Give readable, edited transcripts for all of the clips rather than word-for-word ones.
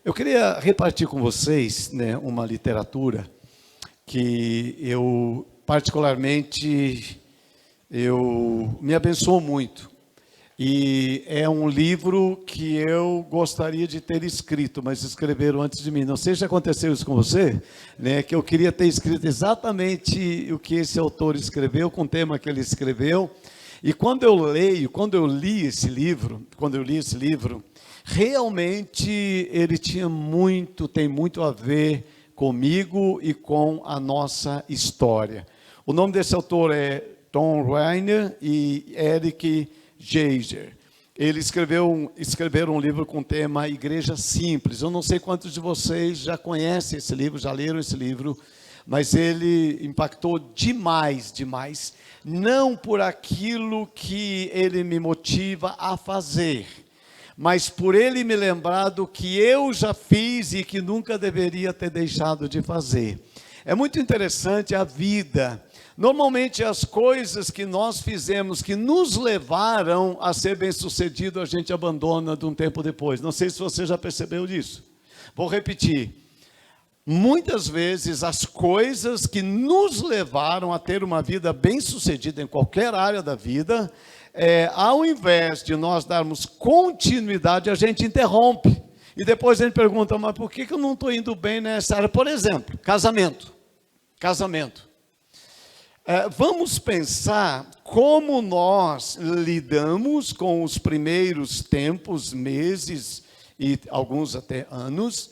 Eu queria repartir com vocês, né, uma literatura que eu, particularmente, me abençoou muito. E é um livro que eu gostaria de ter escrito, mas escreveram antes de mim. Não sei se aconteceu isso com você, né, que eu queria ter escrito exatamente o que esse autor escreveu, com o tema que ele escreveu. E quando eu li esse livro, realmente ele tem muito a ver comigo e com a nossa história. O nome desse autor é Tom Rainer e Eric Geiger. Eles escreveram um livro com o tema Igreja Simples. Eu não sei quantos de vocês já conhecem esse livro, já leram esse livro, mas ele impactou demais. Não por aquilo que ele me motiva a fazer, mas por ele me lembrar do que eu já fiz e que nunca deveria ter deixado de fazer. É muito interessante a vida. Normalmente as coisas que nós fizemos, que nos levaram a ser bem-sucedido, a gente abandona de um tempo depois. Não sei se você já percebeu disso. Vou repetir. Muitas vezes as coisas que nos levaram a ter uma vida bem-sucedida em qualquer área da vida, ao invés de nós darmos continuidade, a gente interrompe. E depois a gente pergunta, mas por que eu não estou indo bem nessa área? Por exemplo, casamento. Vamos pensar como nós lidamos com os primeiros tempos, meses e alguns até anos,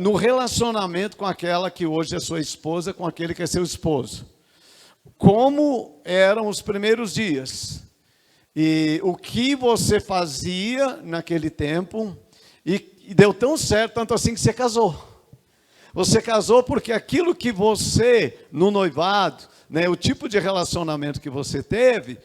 no relacionamento com aquela que hoje é sua esposa, com aquele que é seu esposo. Como eram os primeiros dias. E o que você fazia naquele tempo, e deu tão certo, tanto assim que você casou. Você casou porque aquilo que você, no noivado, né, o tipo de relacionamento que você teve,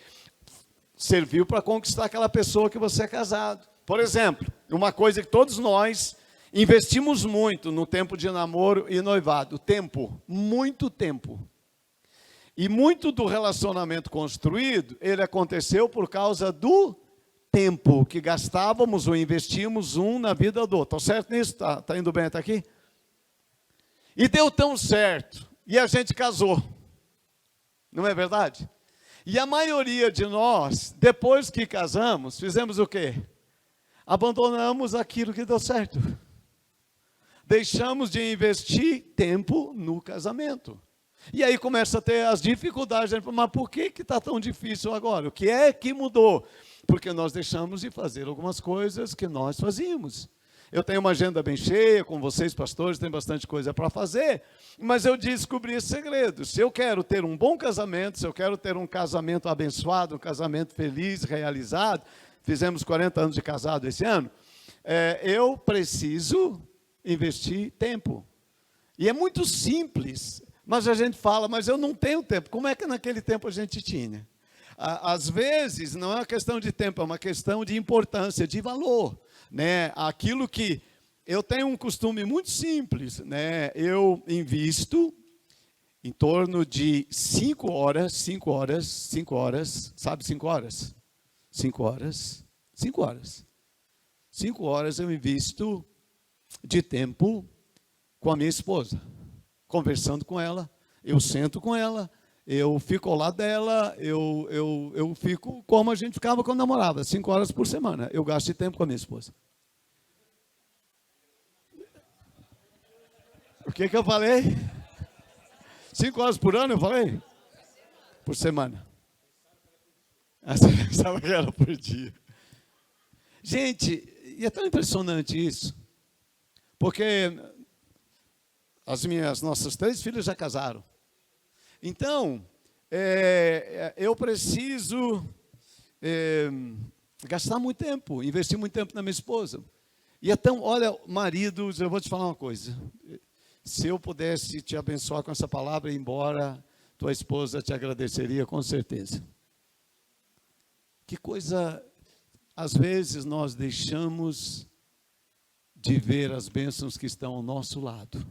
serviu para conquistar aquela pessoa que você é casado. Por exemplo, uma coisa que todos nós investimos muito no tempo de namoro e noivado, muito tempo. E muito do relacionamento construído, ele aconteceu por causa do tempo que gastávamos ou investimos um na vida do outro. Está certo nisso? Está indo bem até aqui? E deu tão certo, e a gente casou. Não é verdade? E a maioria de nós, depois que casamos, fizemos o quê? Abandonamos aquilo que deu certo. Deixamos de investir tempo no casamento. E aí começa a ter as dificuldades. Mas por que está tão difícil agora? O que é que mudou? Porque nós deixamos de fazer algumas coisas que nós fazíamos. Eu tenho uma agenda bem cheia, com vocês pastores, tem bastante coisa para fazer, mas eu descobri esse segredo. Se eu quero ter um bom casamento, se eu quero ter um casamento abençoado, um casamento feliz, realizado, fizemos 40 anos de casado esse ano, eu preciso investir tempo. E é muito simples, mas a gente fala, mas eu não tenho tempo. Como é que naquele tempo a gente tinha? Às vezes, não é uma questão de tempo, é uma questão de importância, de valor. Né? Aquilo que eu tenho um costume muito simples, né? Eu invisto em torno de 5 horas, sabe 5 horas? 5 horas. 5 horas eu invisto de tempo com a minha esposa, conversando com ela, eu sento com ela, eu fico ao lado dela, eu fico como a gente ficava quando namorava, 5 horas por semana. Eu gasto de tempo com a minha esposa. O que eu falei? 5 horas por ano eu falei? Por semana. Você pensava que era por dia. Gente, e é tão impressionante isso, porque nossas 3 filhas já casaram. Então, eu preciso gastar muito tempo, investir muito tempo na minha esposa. E então, olha, maridos, eu vou te falar uma coisa. Se eu pudesse te abençoar com essa palavra, embora tua esposa te agradeceria, com certeza. Que coisa, às vezes nós deixamos de ver as bênçãos que estão ao nosso lado.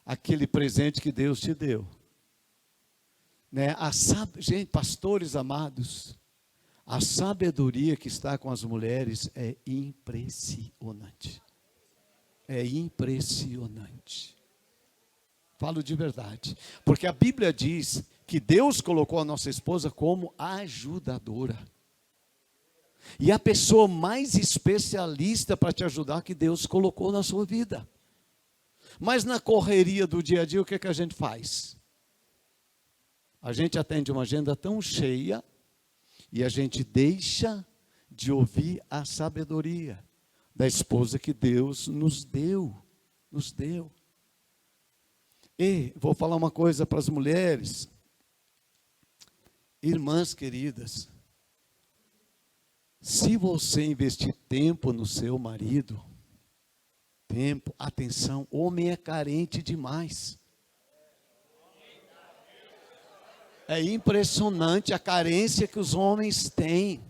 Aquele presente que Deus te deu. Né? Gente, pastores amados, a sabedoria que está com as mulheres é impressionante. É impressionante. Falo de verdade. Porque a Bíblia diz que Deus colocou a nossa esposa como ajudadora. E a pessoa mais especialista para te ajudar que Deus colocou na sua vida. Mas na correria do dia a dia, o que a gente faz? A gente atende uma agenda tão cheia e a gente deixa de ouvir a sabedoria da esposa que Deus nos deu. E vou falar uma coisa para as mulheres. Irmãs queridas, se você investir tempo no seu marido, atenção, homem é carente demais. É impressionante a carência que os homens têm.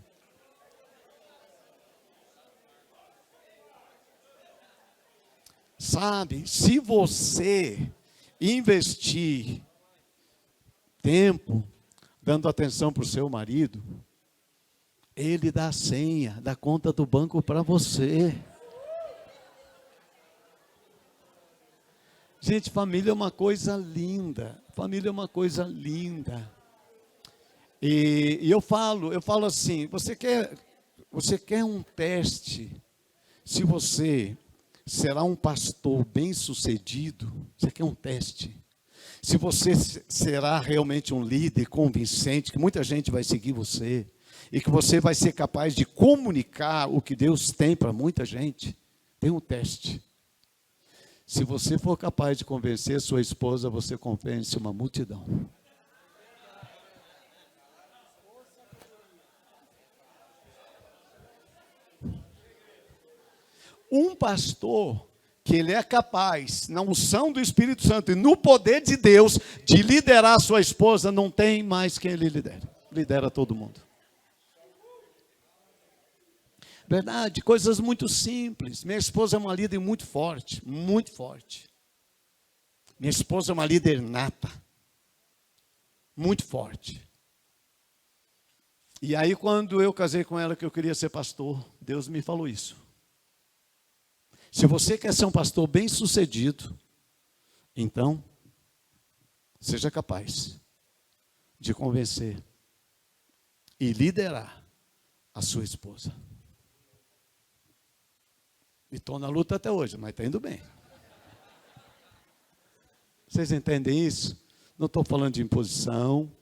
Sabe, se você investir tempo dando atenção para o seu marido, ele dá a senha da conta do banco para você. Gente, família é uma coisa linda. Família é uma coisa linda. E eu falo assim, você quer um teste? Se você será um pastor bem-sucedido, você quer um teste? Se você será realmente um líder convincente, que muita gente vai seguir você, e que você vai ser capaz de comunicar o que Deus tem para muita gente, tem um teste. Se você for capaz de convencer sua esposa, você convence uma multidão. Um pastor que ele é capaz, na unção do Espírito Santo e no poder de Deus, de liderar sua esposa, não tem mais quem ele lidere. Lidera todo mundo. Verdade, coisas muito simples. Minha esposa é uma líder muito forte, muito forte. Minha esposa é uma líder nata, muito forte. E aí quando eu casei com ela que eu queria ser pastor, Deus me falou isso. Se você quer ser um pastor bem-sucedido, então, seja capaz de convencer e liderar a sua esposa. E estou na luta até hoje, mas está indo bem. Vocês entendem isso? Não estou falando de imposição,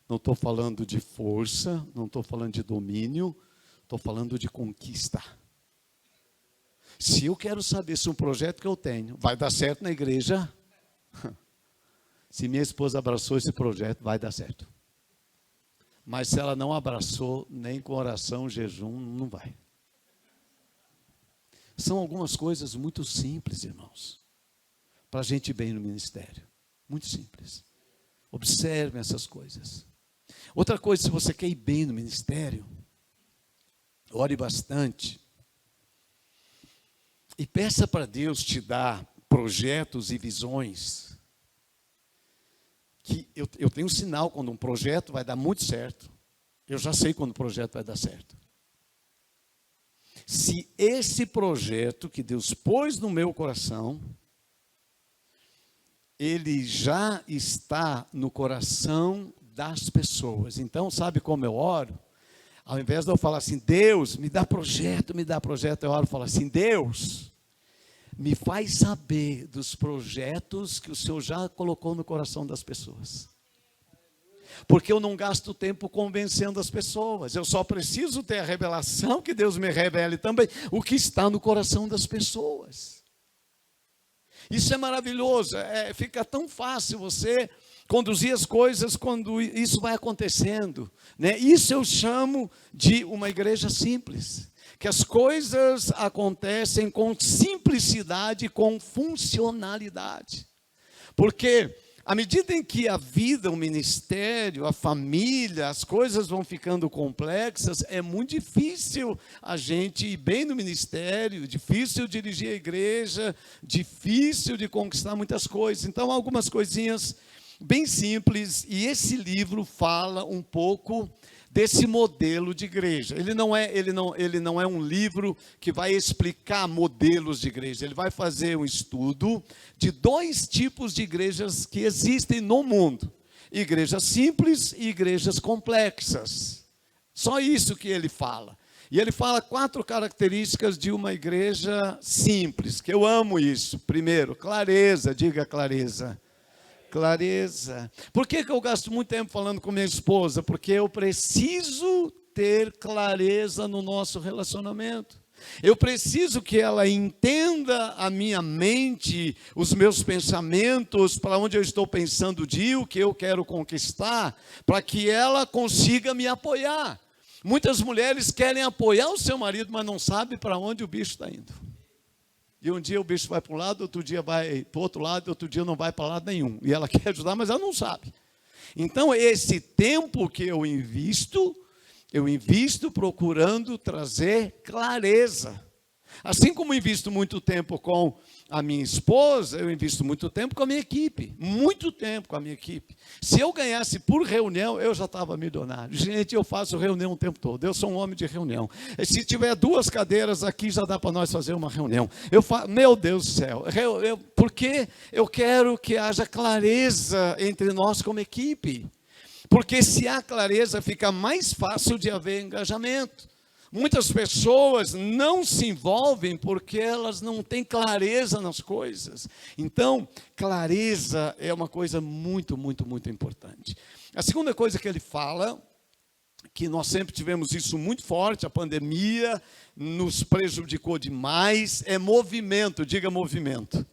não estou falando de força, não estou falando de domínio, estou falando de conquista. Se eu quero saber se um projeto que eu tenho vai dar certo na igreja, se minha esposa abraçou esse projeto, vai dar certo. Mas se ela não abraçou, nem com oração, jejum, não vai. São algumas coisas muito simples, irmãos, para a gente ir bem no ministério. Muito simples. Observem essas coisas. Outra coisa, se você quer ir bem no ministério, ore bastante. E peça para Deus te dar projetos e visões. Que eu tenho um sinal quando um projeto vai dar muito certo. Eu já sei quando o projeto vai dar certo. Se esse projeto que Deus pôs no meu coração, ele já está no coração das pessoas. Então, sabe como eu oro? Ao invés de eu falar assim, Deus, me dá projeto, eu oro e falo assim, Deus, me faz saber dos projetos que o Senhor já colocou no coração das pessoas. Porque eu não gasto tempo convencendo as pessoas, eu só preciso ter a revelação, que Deus me revele também o que está no coração das pessoas. Isso é maravilhoso, fica tão fácil você conduzir as coisas quando isso vai acontecendo, né? Isso eu chamo de uma igreja simples, que as coisas acontecem com simplicidade, com funcionalidade, porque à medida em que a vida, o ministério, a família, as coisas vão ficando complexas, é muito difícil a gente ir bem no ministério, difícil dirigir a igreja, difícil de conquistar muitas coisas. Então, algumas coisinhas bem simples, e esse livro fala um pouco desse modelo de igreja. Ele não é um livro que vai explicar modelos de igreja. Ele vai fazer um estudo de 2 tipos de igrejas que existem no mundo: igrejas simples e igrejas complexas. Só isso que ele fala. E ele fala 4 características de uma igreja simples, que eu amo isso. Primeiro, clareza, diga clareza. Clareza. Por que eu gasto muito tempo falando com minha esposa? Porque eu preciso ter clareza no nosso relacionamento. Eu preciso que ela entenda a minha mente, os meus pensamentos, para onde eu estou pensando de ir, o que eu quero conquistar, para que ela consiga me apoiar. Muitas mulheres querem apoiar o seu marido, mas não sabem para onde o bicho está indo. E um dia o bicho vai para um lado, outro dia vai para o outro lado, outro dia não vai para lado nenhum. E ela quer ajudar, mas ela não sabe. Então, esse tempo que eu invisto procurando trazer clareza. Assim como invisto muito tempo com a minha esposa, eu invisto muito tempo com a minha equipe. Muito tempo com a minha equipe. Se eu ganhasse por reunião, eu já estava milionário. Gente, eu faço reunião o tempo todo. Eu sou um homem de reunião. Se tiver 2 cadeiras aqui, já dá para nós fazer uma reunião. Meu Deus do céu. Porque eu quero que haja clareza entre nós como equipe. Porque se há clareza, fica mais fácil de haver engajamento. Muitas pessoas não se envolvem porque elas não têm clareza nas coisas. Então, clareza é uma coisa muito, muito, muito importante. A segunda coisa que ele fala, que nós sempre tivemos isso muito forte, a pandemia nos prejudicou demais, é movimento, diga movimento.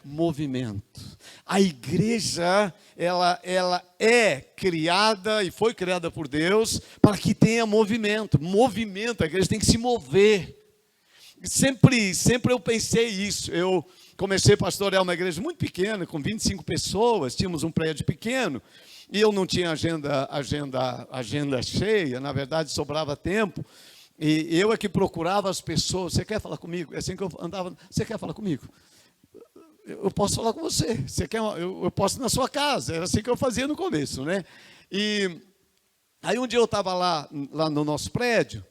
Movimento. A igreja, ela é criada e foi criada por Deus para que tenha movimento. Movimento, a igreja tem que se mover. Sempre eu pensei isso. Eu comecei a pastorear uma igreja muito pequena, com 25 pessoas, tínhamos um prédio pequeno, e eu não tinha agenda cheia, na verdade sobrava tempo, e eu é que procurava as pessoas. Você quer falar comigo? É assim que eu andava. Você quer falar comigo? Eu posso falar com você. Você quer? Eu posso ir na sua casa. Era assim que eu fazia no começo, né? E aí um dia eu estava lá no nosso prédio,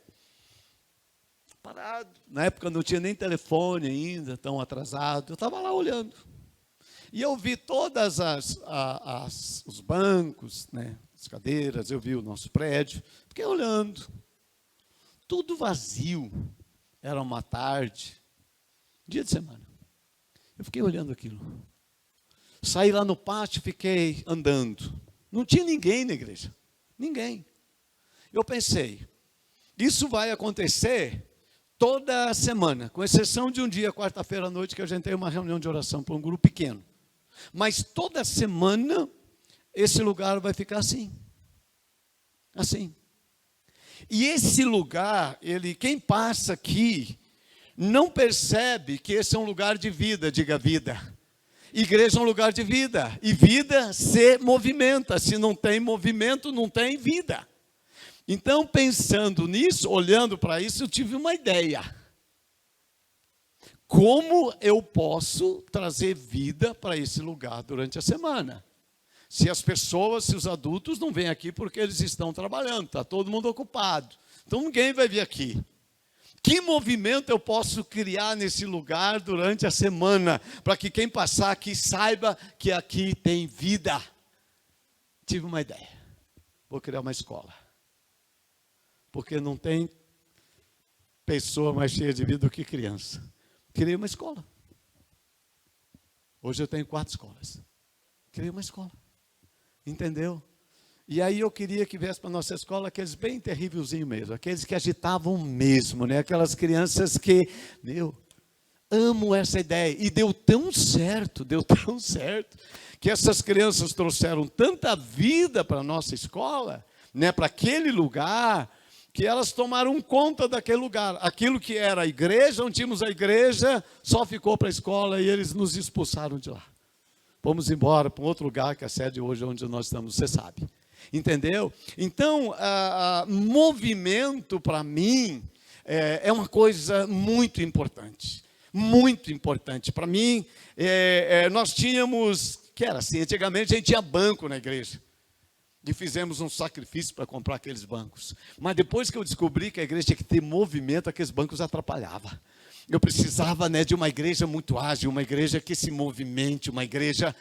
parado. Na época não tinha nem telefone ainda, tão atrasado. Eu estava lá olhando. E eu vi todas os bancos, né, as cadeiras, eu vi o nosso prédio. Fiquei olhando. Tudo vazio. Era uma tarde, dia de semana. Eu fiquei olhando aquilo. Saí lá no pátio, fiquei andando. Não tinha ninguém na igreja. Ninguém. Eu pensei, isso vai acontecer toda semana, com exceção de um dia, quarta-feira à noite, que a gente tem uma reunião de oração para um grupo pequeno. Mas toda semana, esse lugar vai ficar assim. Assim. E esse lugar, quem passa aqui, não percebe que esse é um lugar de vida, diga vida. Igreja é um lugar de vida, e vida se movimenta. Se não tem movimento, não tem vida. Então, pensando nisso, olhando para isso, eu tive uma ideia. Como eu posso trazer vida para esse lugar durante a semana? Se os adultos não vêm aqui porque eles estão trabalhando, está todo mundo ocupado. Então, ninguém vai vir aqui. Que movimento eu posso criar nesse lugar durante a semana, para que quem passar aqui saiba que aqui tem vida? Tive uma ideia. Vou criar uma escola. Porque não tem pessoa mais cheia de vida do que criança. Criei uma escola. Hoje eu tenho 4 escolas. Criei uma escola. Entendeu? E aí eu queria que viesse para a nossa escola aqueles bem terrívelzinhos mesmo, aqueles que agitavam mesmo, né? Aquelas crianças que, amo essa ideia. E deu tão certo, que essas crianças trouxeram tanta vida para a nossa escola, né? Para aquele lugar, que elas tomaram conta daquele lugar. Aquilo que era a igreja, onde tínhamos a igreja, só ficou para a escola e eles nos expulsaram de lá. Fomos embora para um outro lugar, que é a sede hoje onde nós estamos, você sabe. Entendeu? Então, movimento para mim é uma coisa muito importante. Muito importante. Para mim, nós tínhamos, que era assim, antigamente a gente tinha banco na igreja. E fizemos um sacrifício para comprar aqueles bancos. Mas depois que eu descobri que a igreja tinha que ter movimento, aqueles bancos atrapalhavam. Eu precisava, né, de uma igreja muito ágil, uma igreja que se movimente, uma igreja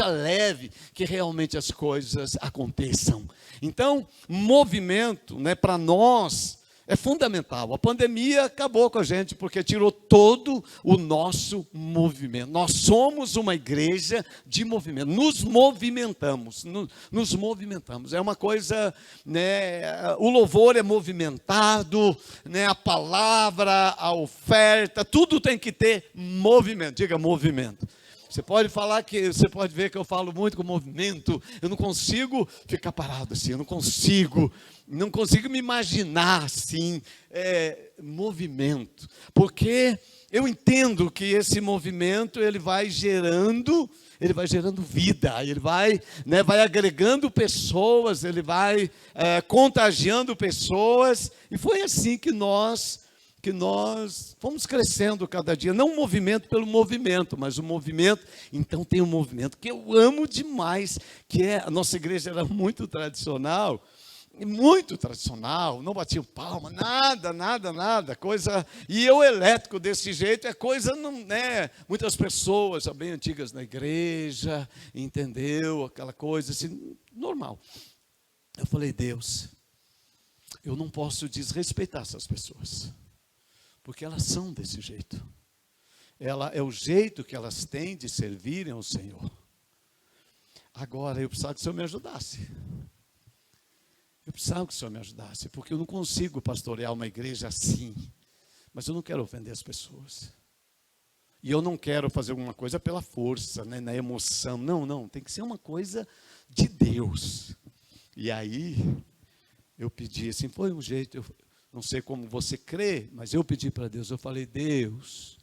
leve, que realmente as coisas aconteçam. Então, movimento, né, para nós é fundamental. A pandemia acabou com a gente porque tirou todo o nosso movimento. Nós somos uma igreja de movimento. Nos movimentamos. Nos movimentamos. É uma coisa, né? O louvor é movimentado, né? A palavra, a oferta, tudo tem que ter movimento. Diga movimento. Você pode ver que eu falo muito com movimento. Eu não consigo ficar parado assim. Eu não consigo me imaginar assim, movimento. Porque eu entendo que esse movimento ele vai gerando vida, ele vai agregando pessoas, ele vai contagiando pessoas. E foi assim que nós fomos crescendo cada dia, não um movimento pelo movimento, mas um movimento. Então tem um movimento que eu amo demais, que a nossa igreja era muito tradicional, não batiam palma, nada, coisa, e eu elétrico desse jeito, é coisa, não, né, muitas pessoas bem antigas na igreja, entendeu, aquela coisa assim, normal. Eu falei, Deus, eu não posso desrespeitar essas pessoas, porque elas são desse jeito. É o jeito que elas têm de servirem ao Senhor. Agora, eu precisava que o Senhor me ajudasse. Porque eu não consigo pastorear uma igreja assim. Mas eu não quero ofender as pessoas. E eu não quero fazer alguma coisa pela força, né, na emoção. Não, tem que ser uma coisa de Deus. E aí, eu pedi assim, foi um jeito, não sei como você crê, mas eu pedi para Deus, eu falei, Deus,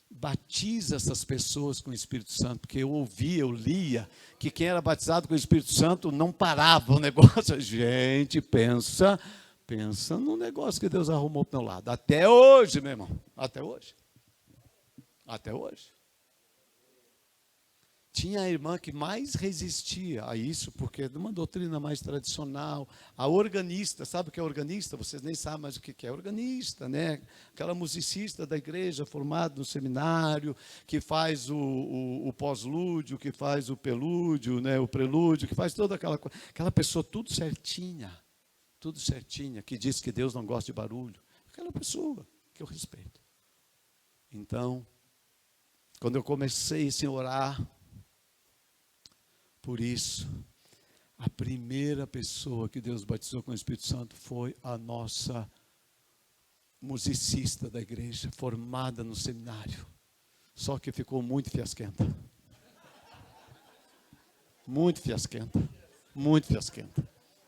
batiza essas pessoas com o Espírito Santo, porque eu lia, que quem era batizado com o Espírito Santo não parava o negócio. Gente, pensa no negócio que Deus arrumou para o meu lado. Até hoje, meu irmão, até hoje. Tinha a irmã que mais resistia a isso, porque é uma doutrina mais tradicional. A organista, sabe o que é organista? Vocês nem sabem mais o que é organista, né? Aquela musicista da igreja, formada no seminário, que faz o pós-lúdio, que faz o pelúdio, né? O prelúdio, que faz toda aquela coisa. Aquela pessoa tudo certinha, que diz que Deus não gosta de barulho. Aquela pessoa que eu respeito. Então, quando eu comecei a orar por isso, a primeira pessoa que Deus batizou com o Espírito Santo foi a nossa musicista da igreja, formada no seminário. Só que ficou muito fiasquenta. Muito fiasquenta.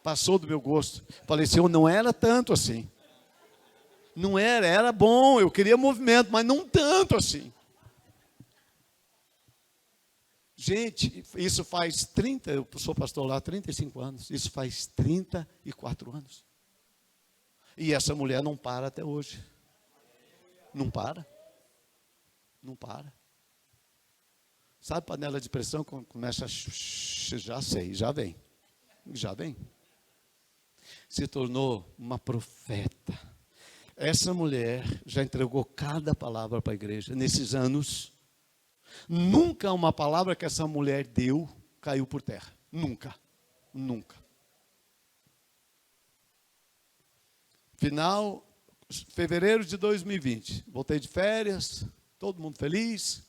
Passou do meu gosto. Falei, Senhor, não era tanto assim. Não era bom, eu queria movimento, mas não tanto assim. Gente, isso faz eu sou pastor lá há 35 anos, isso faz 34 anos. E essa mulher não para até hoje. Não para. Sabe panela de pressão, quando começa já vem. Se tornou uma profeta. Essa mulher já entregou cada palavra para a igreja nesses anos. Nunca uma palavra que essa mulher deu caiu por terra. Nunca. Fevereiro de 2020. Voltei de férias, todo mundo feliz.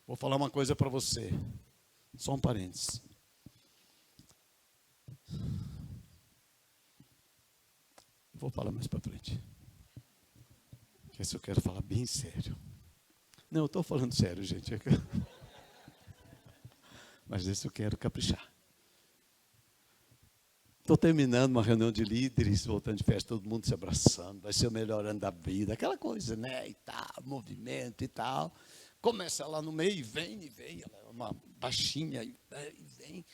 Vou falar uma coisa para você. Só um parênteses. Vou falar mais para frente. Esse eu quero falar bem sério. Não, eu estou falando sério, gente. Mas esse eu quero caprichar. Estou terminando uma reunião de líderes, voltando de festa, todo mundo se abraçando, vai ser o melhor ano da vida, aquela coisa, né? E tal, movimento e tal. Começa lá no meio e vem, ela é uma baixinha, e vem.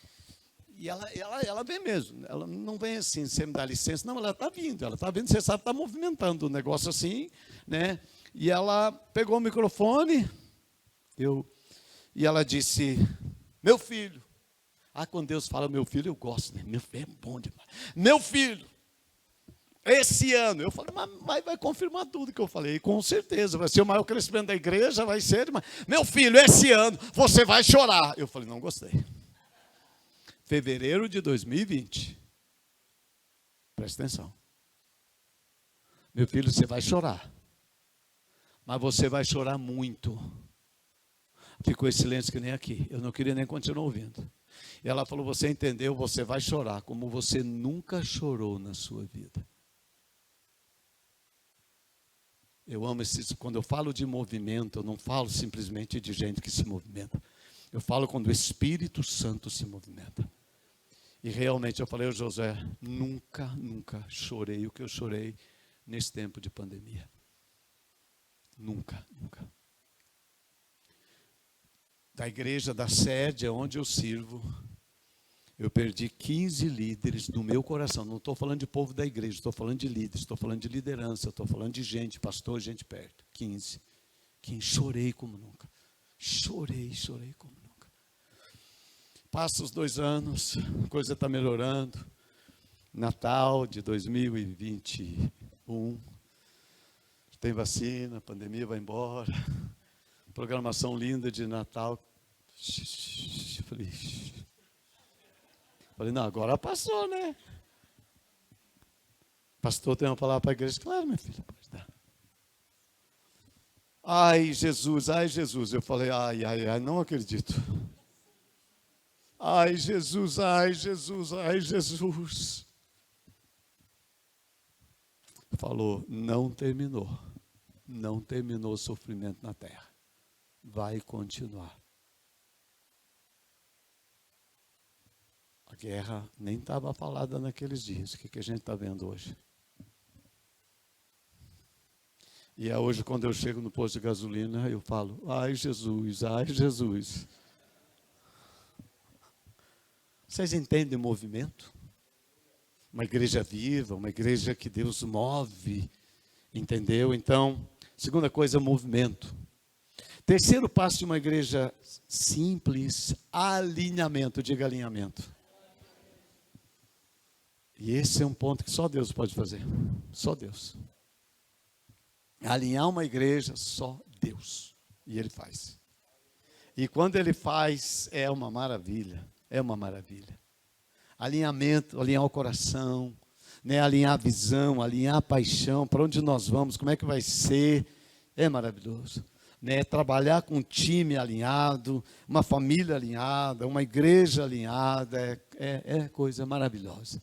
E ela vem mesmo, ela não vem assim, você me dá licença, não, ela está vindo, você sabe, está movimentando o negócio assim, né? E ela pegou o microfone, e ela disse, meu filho, Quando Deus fala meu filho, eu gosto, né? Meu filho é bom demais. Meu filho, esse ano, eu falei, mas vai confirmar tudo que eu falei, com certeza, vai ser o maior crescimento da igreja, vai ser, mas, meu filho, esse ano, você vai chorar. Eu falei, não gostei. Fevereiro de 2020, presta atenção. Meu filho, você vai chorar, mas você vai chorar muito. Ficou esse silêncio que nem aqui, eu não queria nem continuar ouvindo. E ela falou, você entendeu, você vai chorar como você nunca chorou na sua vida. Eu amo quando eu falo de movimento, eu não falo simplesmente de gente que se movimenta. Eu falo quando o Espírito Santo se movimenta. E realmente eu falei ao Josué, nunca chorei o que eu chorei nesse tempo de pandemia. Nunca. Da igreja da sede, onde eu sirvo, eu perdi 15 líderes do meu coração. Não estou falando de povo da igreja, estou falando de líderes, estou falando de liderança, estou falando de gente, pastor, gente perto. 15. Chorei como nunca. Chorei como nunca. Passa os 2 anos, a coisa está melhorando. Natal de 2021. Tem vacina, a pandemia vai embora. Programação linda de Natal. Falei, não, agora passou, né? Pastor, tem uma palavra para a igreja? Claro, minha filha, pode dar. Ai, Jesus. Eu falei, ai, não acredito. Ai, Jesus. Falou, não terminou o sofrimento na terra. Vai continuar. A guerra nem estava falada naqueles dias. O que a gente está vendo hoje? E é hoje quando eu chego no posto de gasolina, eu falo, ai Jesus. Vocês entendem o movimento? Uma igreja viva, uma igreja que Deus move, entendeu? Então, segunda coisa, movimento. Terceiro passo de uma igreja simples, alinhamento, diga alinhamento. E esse é um ponto que só Deus pode fazer, só Deus. Alinhar uma igreja, só Deus, e Ele faz. E quando Ele faz, é uma maravilha. Alinhamento, alinhar o coração, né? Alinhar a visão, alinhar a paixão, para onde nós vamos, como é que vai ser, é maravilhoso. Né? Trabalhar com um time alinhado, uma família alinhada, uma igreja alinhada, é coisa maravilhosa.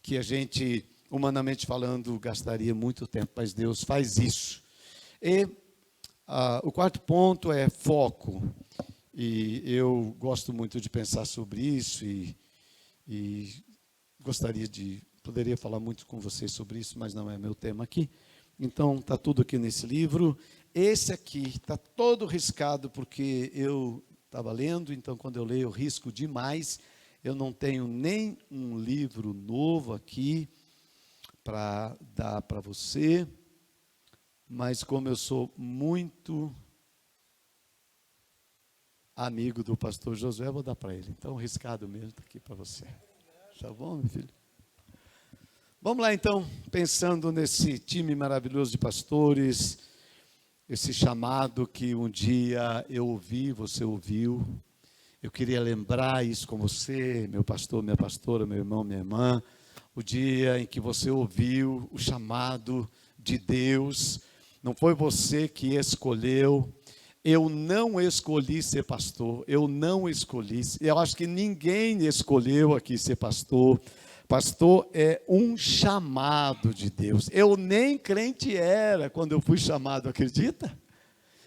Que a gente, humanamente falando, gastaria muito tempo, mas Deus faz isso. E o quarto ponto é foco. E eu gosto muito de pensar sobre isso e poderia falar muito com vocês sobre isso, mas não é meu tema aqui. Então, está tudo aqui nesse livro. Esse aqui está todo riscado, porque eu estava lendo, então quando eu leio eu risco demais. Eu não tenho nem um livro novo aqui para dar para você, mas como eu sou muito amigo do pastor Josué, eu vou dar para ele. Então, riscado mesmo, está aqui para você. Tá bom, meu filho? Vamos lá, então, pensando nesse time maravilhoso de pastores, esse chamado que um dia eu ouvi, você ouviu. Eu queria lembrar isso com você, meu pastor, minha pastora, meu irmão, minha irmã, o dia em que você ouviu o chamado de Deus. Não foi você que escolheu. Eu não escolhi ser pastor, eu acho que ninguém escolheu aqui ser pastor. Pastor é um chamado de Deus. Eu nem crente era quando eu fui chamado, acredita?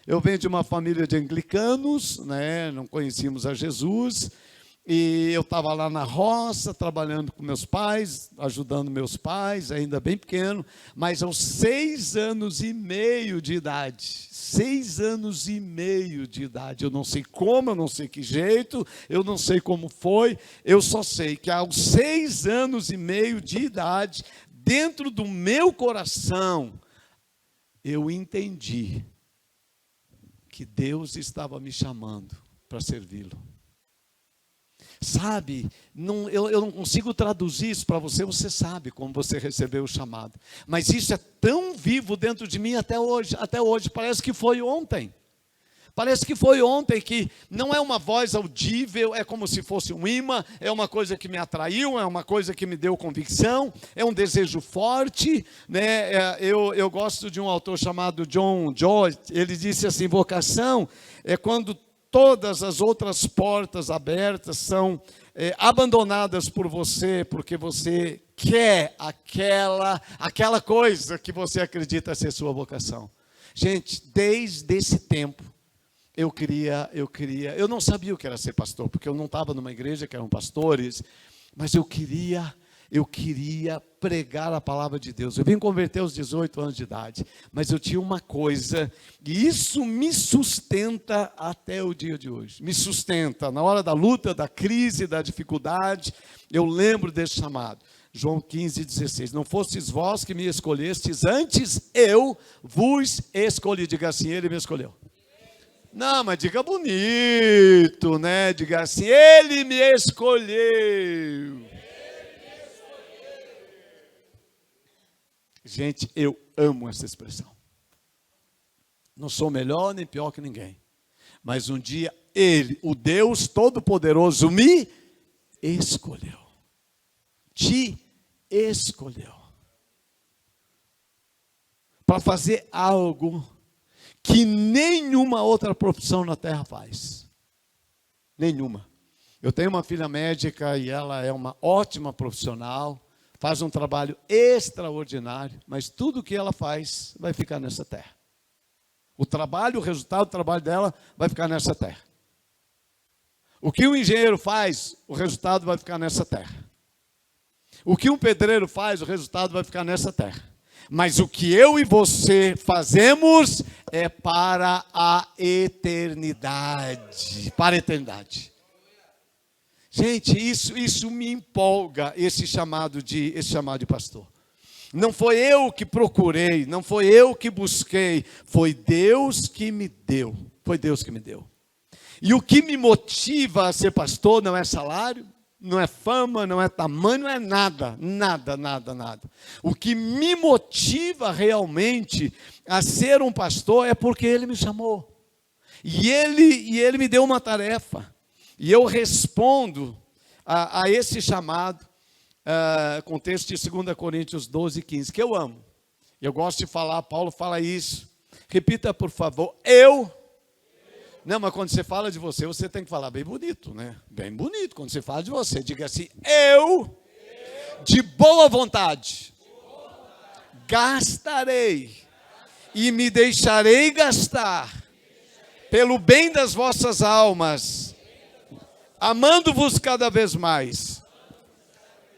Eu venho de uma família de anglicanos, né? Não conhecíamos a Jesus, e eu estava lá na roça, trabalhando com meus pais, ajudando meus pais, ainda bem pequeno, mas aos 6 anos e meio de idade, eu não sei como, eu não sei que jeito, eu não sei como foi, eu só sei que aos 6 anos e meio de idade, dentro do meu coração, eu entendi que Deus estava me chamando para servi-lo. Sabe, eu não consigo traduzir isso para você, você sabe como você recebeu o chamado. Mas isso é tão vivo dentro de mim até hoje, parece que foi ontem. Parece que foi ontem, que não é uma voz audível, é como se fosse um imã, é uma coisa que me atraiu, é uma coisa que me deu convicção, é um desejo forte, né? Eu gosto de um autor chamado John Joyce, ele disse assim, vocação é quando todas as outras portas abertas são abandonadas por você, porque você quer aquela coisa que você acredita ser sua vocação. Gente, desde esse tempo, eu não sabia o que era ser pastor, porque eu não estava numa igreja que eram pastores, mas eu queria pregar a palavra de Deus. Eu vim converter aos 18 anos de idade, mas eu tinha uma coisa, e isso me sustenta até o dia de hoje. Me sustenta, na hora da luta, da crise, da dificuldade, eu lembro desse chamado. João 15,16, não fostes vós que me escolhestes, antes eu vos escolhi. Diga assim, ele me escolheu. Não, mas diga bonito, né? Diga assim, ele me escolheu. Gente, eu amo essa expressão. Não sou melhor nem pior que ninguém. Mas um dia ele, o Deus Todo-Poderoso, me escolheu. Te escolheu. Para fazer algo que nenhuma outra profissão na terra faz. Nenhuma. Eu tenho uma filha médica e ela é uma ótima profissional, faz um trabalho extraordinário, mas tudo que ela faz vai ficar nessa terra. O resultado do trabalho dela vai ficar nessa terra. O que um engenheiro faz, o resultado vai ficar nessa terra. O que um pedreiro faz, o resultado vai ficar nessa terra. Mas o que eu e você fazemos é para a eternidade. Para a eternidade. Gente, isso me empolga, esse chamado de pastor. Não foi eu que procurei, não foi eu que busquei, foi Deus que me deu. Foi Deus que me deu. E o que me motiva a ser pastor não é salário, não é fama, não é tamanho, não é nada. O que me motiva realmente a ser um pastor é porque Ele me chamou. E Ele me deu uma tarefa. E eu respondo a esse chamado, com o texto de 2 Coríntios 12, 15, que eu amo. Eu gosto de falar, Paulo fala isso. Repita, por favor, Não, mas quando você fala de você, você tem que falar bem bonito, né? Bem bonito. Quando você fala de você, diga assim, de boa vontade, gastarei e me deixarei gastar pelo bem das vossas almas, amando-vos cada vez mais,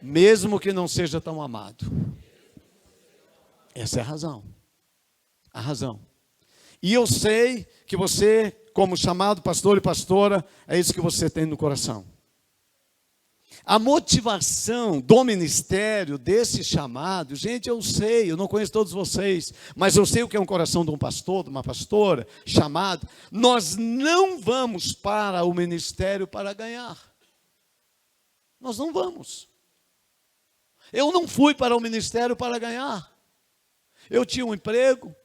mesmo que não seja tão amado. Essa é a razão. A razão. E eu sei que você, como chamado pastor e pastora, é isso que você tem no coração. A motivação do ministério, desse chamado, gente, eu sei, eu não conheço todos vocês, mas eu sei o que é um coração de um pastor, de uma pastora, chamado. Nós não vamos para o ministério para ganhar. Nós não vamos. Eu não fui para o ministério para ganhar. Eu tinha um emprego.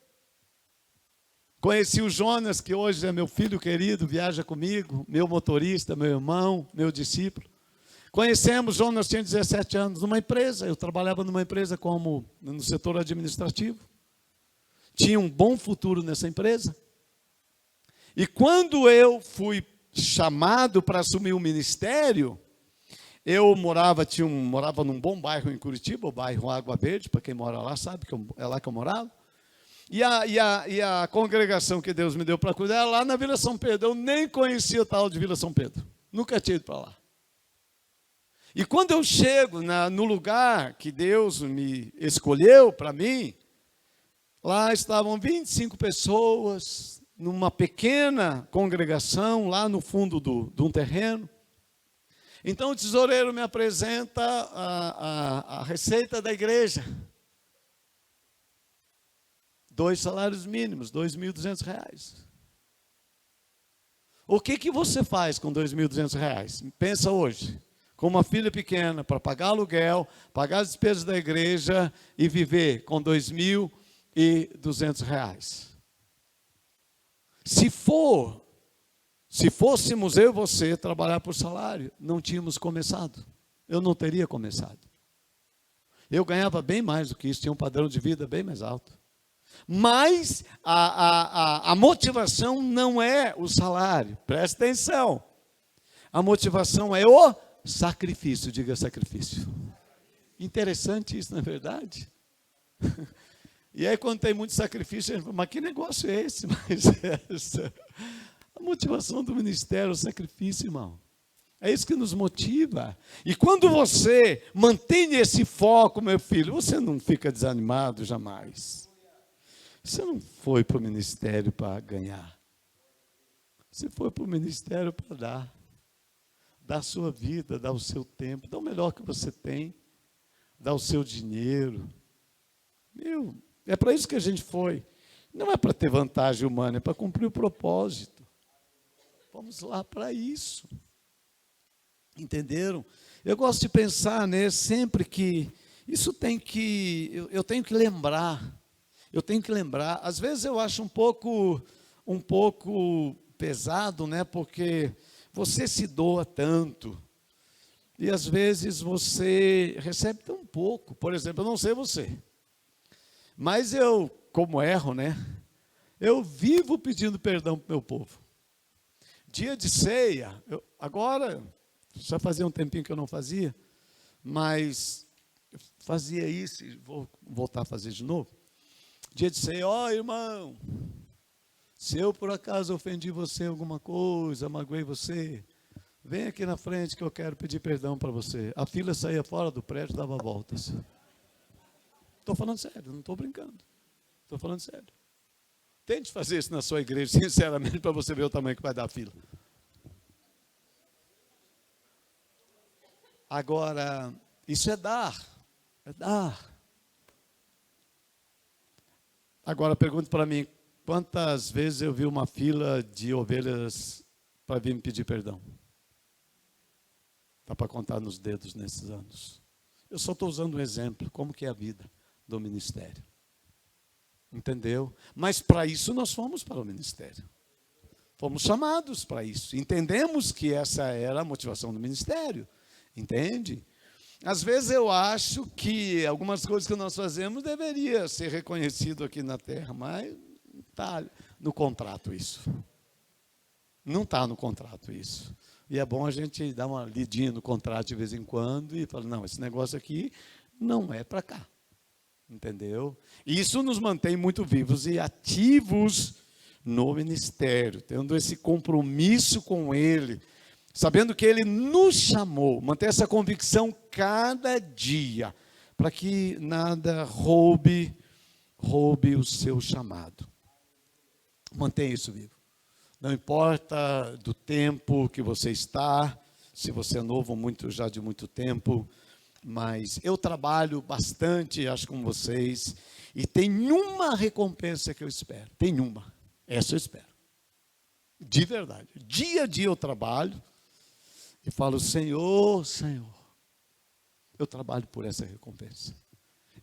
Conheci o Jonas, que hoje é meu filho querido, viaja comigo, meu motorista, meu irmão, meu discípulo. Conhecemos, Jonas tinha 17 anos, numa empresa, eu trabalhava numa empresa no setor administrativo. Tinha um bom futuro nessa empresa. E quando eu fui chamado para assumir o ministério, eu morava num bom bairro em Curitiba, o bairro Água Verde, para quem mora lá sabe, é lá que eu morava. E a congregação que Deus me deu para cuidar era lá na Vila São Pedro. Eu nem conhecia o tal de Vila São Pedro. Nunca tinha ido para lá. E quando eu chego no lugar que Deus me escolheu para mim, lá estavam 25 pessoas, numa pequena congregação, lá no fundo de um terreno. Então o tesoureiro me apresenta a receita da igreja. 2 salários mínimos, R$ 2.200. O que você faz com R$ 2.200? Pensa hoje, com uma filha pequena, para pagar aluguel, pagar as despesas da igreja e viver com R$ 2.200. Se fôssemos eu e você trabalhar por salário, não tínhamos começado. Eu não teria começado. Eu ganhava bem mais do que isso, tinha um padrão de vida bem mais alto. Mas a motivação não é o salário, presta atenção. A motivação é o sacrifício, diga sacrifício. Interessante isso, não é verdade? E aí quando tem muito sacrifício, a gente fala, mas que negócio é esse? A motivação do ministério é o sacrifício, irmão. É isso que nos motiva. E quando você mantém esse foco, meu filho, você não fica desanimado jamais. Você não foi para o ministério para ganhar. Você foi para o ministério para dar. Dar a sua vida, dar o seu tempo, dar o melhor que você tem. Dar o seu dinheiro. É para isso que a gente foi. Não é para ter vantagem humana, é para cumprir o propósito. Vamos lá para isso. Entenderam? Eu gosto de pensar, né, sempre que isso eu tenho que lembrar. Eu tenho que lembrar. Às vezes eu acho um pouco pesado, né, porque você se doa tanto e às vezes você recebe tão pouco. Por exemplo, eu não sei você, mas eu, como erro, né, eu vivo pedindo perdão para o meu povo. Dia de ceia, agora já fazia um tempinho que eu não fazia, mas eu fazia isso e vou voltar a fazer de novo. Dia de ceia, irmão, se eu por acaso ofendi você em alguma coisa, magoei você, vem aqui na frente que eu quero pedir perdão para você. A fila saía fora do prédio e dava voltas. Estou falando sério, não estou brincando. Estou falando sério. Tente fazer isso na sua igreja, sinceramente, para você ver o tamanho que vai dar a fila. Agora, isso é dar. É dar. Agora, pergunte para mim, quantas vezes eu vi uma fila de ovelhas para vir me pedir perdão? Dá para contar nos dedos nesses anos. Eu só estou usando um exemplo, como que é a vida do ministério. Entendeu? Mas para isso nós fomos para o ministério. Fomos chamados para isso. Entendemos que essa era a motivação do ministério. Entende? Às vezes eu acho que algumas coisas que nós fazemos deveria ser reconhecido aqui na terra, mas não está no contrato isso. Não está no contrato isso. E é bom a gente dar uma lidinha no contrato de vez em quando e falar, não, esse negócio aqui não é para cá. Entendeu? Isso nos mantém muito vivos e ativos no ministério, tendo esse compromisso com Ele, sabendo que Ele nos chamou, manter essa convicção cada dia, para que nada roube o seu chamado. Mantenha isso vivo. Não importa do tempo que você está, se você é novo já de muito tempo, mas eu trabalho bastante, acho com vocês, e tem uma recompensa que eu espero, tem uma, essa eu espero, de verdade. Dia a dia eu trabalho e falo, Senhor, eu trabalho por essa recompensa.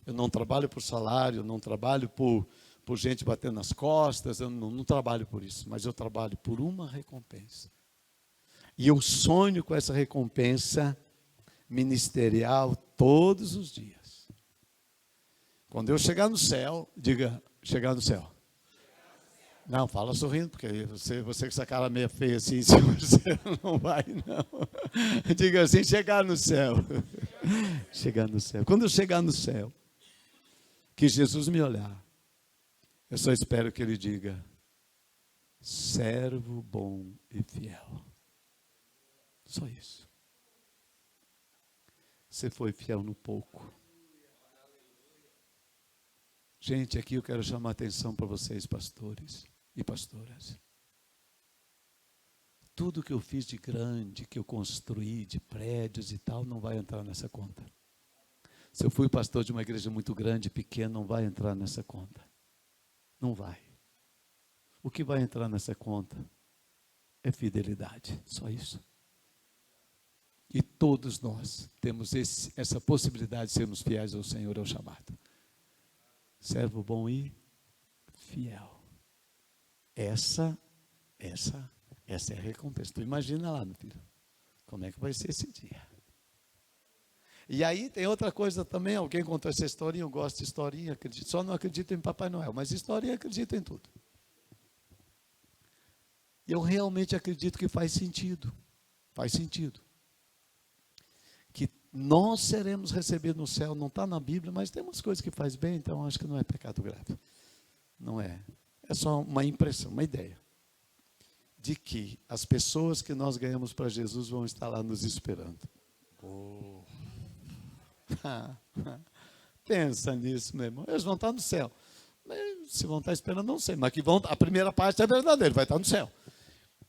Eu não trabalho por salário, eu não trabalho por gente batendo nas costas, eu não trabalho por isso, mas eu trabalho por uma recompensa. E eu sonho com essa recompensa ministerial todos os dias. Quando eu chegar no céu, diga, chegar no céu. Não, fala sorrindo, porque você com essa cara meio feia assim, você não vai, não. Diga assim, chegar no céu. Chegar no céu. Quando eu chegar no céu, que Jesus me olhar, eu só espero que Ele diga, servo bom e fiel. Só isso. Você foi fiel no pouco. Gente, aqui eu quero chamar a atenção para vocês, pastores e pastoras. Tudo que eu fiz de grande, que eu construí, de prédios e tal, não vai entrar nessa conta. Se eu fui pastor de uma igreja muito grande, pequena, não vai entrar nessa conta. Não vai. O que vai entrar nessa conta é fidelidade, só isso. E todos nós temos essa possibilidade de sermos fiéis ao Senhor, ao chamado. Servo bom e fiel. Essa é a recompensa. Tu imagina lá, meu filho, como é que vai ser esse dia. E aí tem outra coisa também, alguém contou essa historinha, eu gosto de historinha, acredito, só não acredito em Papai Noel, mas historinha acredito em tudo. E eu realmente acredito que faz sentido, que nós seremos recebidos no céu, não está na Bíblia, mas tem umas coisas que faz bem, então acho que não é pecado grave. Não é. É só uma impressão, uma ideia. De que as pessoas que nós ganhamos para Jesus vão estar lá nos esperando. Oh. Pensa nisso, meu irmão. Eles vão estar no céu. Se vão estar esperando, não sei. Mas que vão, a primeira parte é verdadeira, vai estar no céu.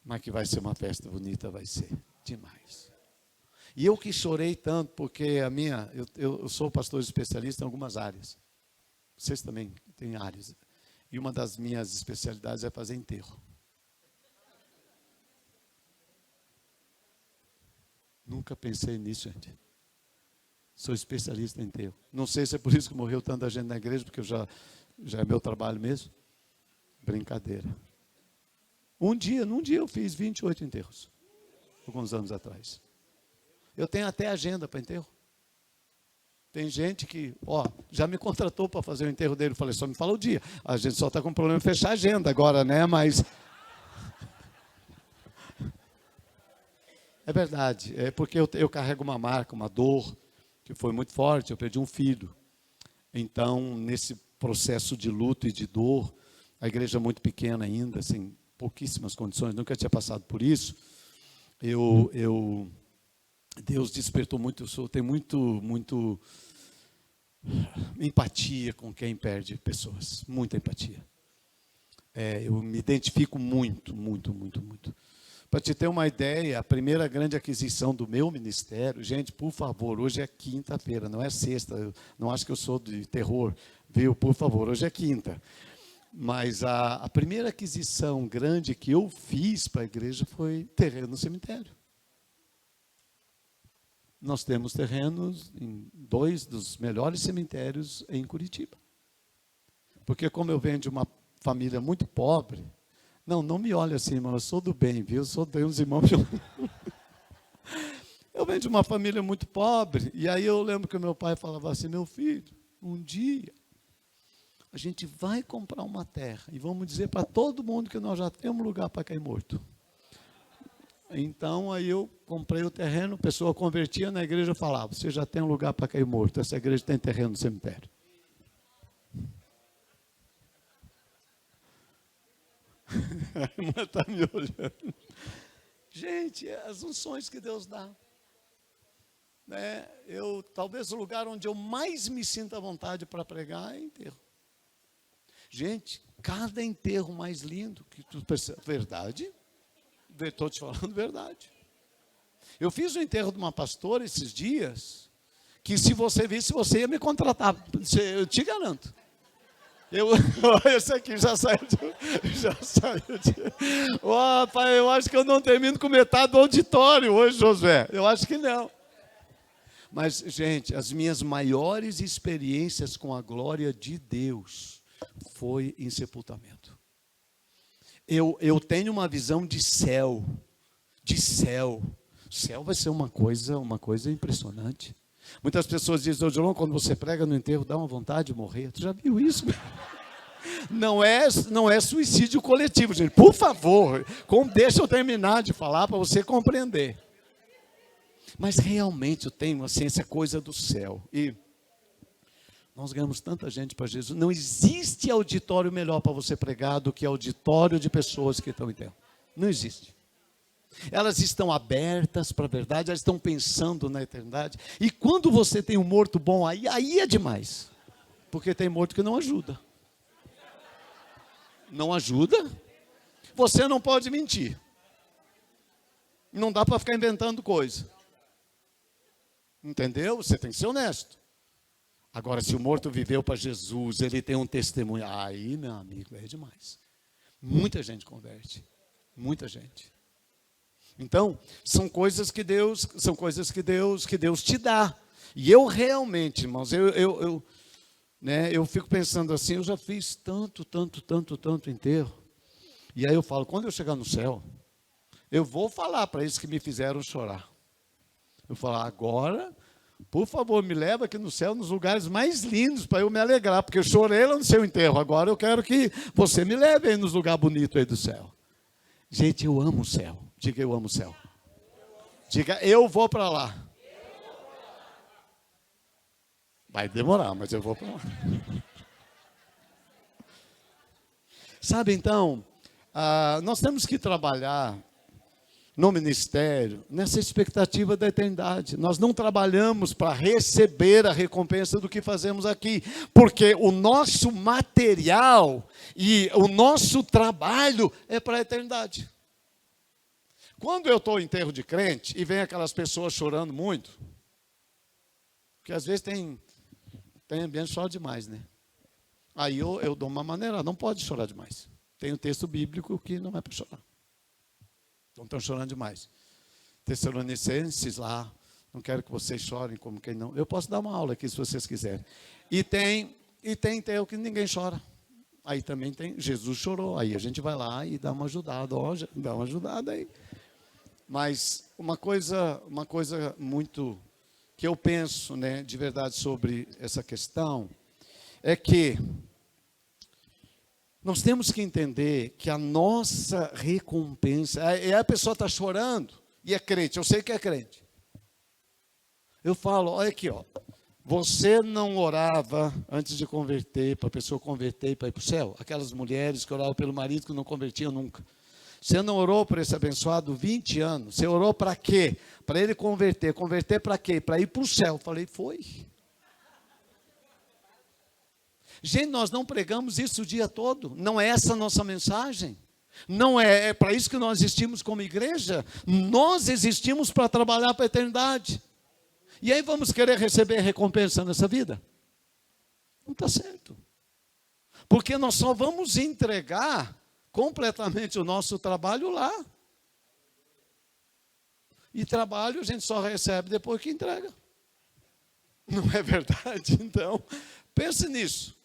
Mas que vai ser uma festa bonita, vai ser demais. E eu que chorei tanto, porque eu sou pastor especialista em algumas áreas. Vocês também têm áreas. E uma das minhas especialidades é fazer enterro. Nunca pensei nisso, gente. Sou especialista em enterro. Não sei se é por isso que morreu tanta gente na igreja, porque já é meu trabalho mesmo. Brincadeira. Num dia eu fiz 28 enterros. Alguns anos atrás. Eu tenho até agenda para enterro. Tem gente que, já me contratou para fazer o enterro dele. Eu falei, só me fala o dia. A gente só está com problema em fechar a agenda agora, né? Mas é verdade. É porque eu carrego uma marca, uma dor, que foi muito forte. Eu perdi um filho. Então, nesse processo de luto e de dor, a igreja é muito pequena ainda, assim, pouquíssimas condições, nunca tinha passado por isso. Deus despertou muito, eu tenho muito empatia com quem perde pessoas, muita empatia. Eu me identifico muito. Para te ter uma ideia, a primeira grande aquisição do meu ministério, gente, por favor, hoje é quinta-feira, não é sexta, eu não acho que eu sou de terror, viu? Por favor, hoje é quinta. Mas a primeira aquisição grande que eu fiz para a igreja foi terreno no cemitério. Nós temos terrenos em 2 dos melhores cemitérios em Curitiba. Porque como eu venho de uma família muito pobre, não me olhe assim, irmão, eu sou do bem, viu? Eu sou de uns irmãos. Eu venho de uma família muito pobre, e aí eu lembro que o meu pai falava assim, meu filho, um dia a gente vai comprar uma terra e vamos dizer para todo mundo que nós já temos lugar para cair morto. Então, aí eu comprei o terreno, a pessoa convertia na igreja e falava, você já tem um lugar para cair morto, essa igreja tem terreno no cemitério. A irmã está me olhando. Gente, as unções que Deus dá. Talvez o lugar onde eu mais me sinto à vontade para pregar é enterro. Gente, cada enterro mais lindo que tu percebe. Verdade? Estou te falando verdade. Eu fiz o enterro de uma pastora esses dias, que se você visse, você ia me contratar. Eu te garanto. Esse aqui já saiu de... pai, eu acho que eu não termino com metade do auditório hoje, Josué. Eu acho que não. Mas, gente, as minhas maiores experiências com a glória de Deus foi em sepultamento. Eu tenho uma visão de céu. O céu vai ser uma coisa impressionante. Muitas pessoas dizem, João, quando você prega no enterro, dá uma vontade de morrer. Tu já viu isso? Não é suicídio coletivo, gente. Por favor, deixa eu terminar de falar para você compreender. Mas realmente eu tenho assim, essa coisa do céu. E nós ganhamos tanta gente para Jesus. Não existe auditório melhor para você pregar do que auditório de pessoas que estão em terra. Não existe. Elas estão abertas para a verdade, elas estão pensando na eternidade. E quando você tem um morto bom, aí é demais. Porque tem morto que não ajuda. Não ajuda? Você não pode mentir. Não dá para ficar inventando coisa. Entendeu? Você tem que ser honesto. Agora, se o morto viveu para Jesus, ele tem um testemunho. Aí, meu amigo, é demais. Muita gente converte. Muita gente. Então, são coisas que Deus te dá. E eu realmente, irmãos, eu fico pensando assim, eu já fiz tanto enterro. E aí eu falo, quando eu chegar no céu, eu vou falar para eles que me fizeram chorar. Eu falo, agora, por favor, me leva aqui no céu, nos lugares mais lindos, para eu me alegrar, porque eu chorei lá no seu enterro. Agora eu quero que você me leve aí nos lugares bonitos aí do céu. Gente, eu amo o céu. Diga, eu amo o céu. Diga, eu vou para lá. Vai demorar, mas eu vou para lá. Sabe, então, nós temos que trabalhar no ministério nessa expectativa da eternidade. Nós não trabalhamos para receber a recompensa do que fazemos aqui, porque o nosso material e o nosso trabalho é para a eternidade. Quando eu estou em enterro de crente e vem aquelas pessoas chorando muito, porque às vezes tem ambiente que chora demais, né? Aí eu dou uma maneira, não pode chorar demais. Tem um texto bíblico que não é para chorar. Então estão chorando demais. Tessalonicenses lá, não quero que vocês chorem como quem não. Eu posso dar uma aula aqui se vocês quiserem. E tem enterro que ninguém chora. Aí também tem, Jesus chorou. Aí a gente vai lá e dá uma ajudada. Ó, dá uma ajudada aí. Mas uma coisa muito que eu penso, né, de verdade sobre essa questão, é que nós temos que entender que a nossa recompensa, a pessoa está chorando e é crente, eu sei que é crente. Eu falo, olha aqui, ó, você não orava antes de converter, para a pessoa converter e para ir para o céu? Aquelas mulheres que oravam pelo marido que não convertiam nunca. Você não orou por esse abençoado 20 anos? Você orou para quê? Para ele converter. Converter para quê? Para ir para o céu. Eu falei, foi. Gente, nós não pregamos isso o dia todo. Não é essa a nossa mensagem. Não é para isso que nós existimos como igreja. Nós existimos para trabalhar para a eternidade. E aí vamos querer receber recompensa nessa vida? Não está certo. Porque nós só vamos entregar completamente o nosso trabalho lá. E trabalho a gente só recebe depois que entrega. Não é verdade? Então, pense nisso.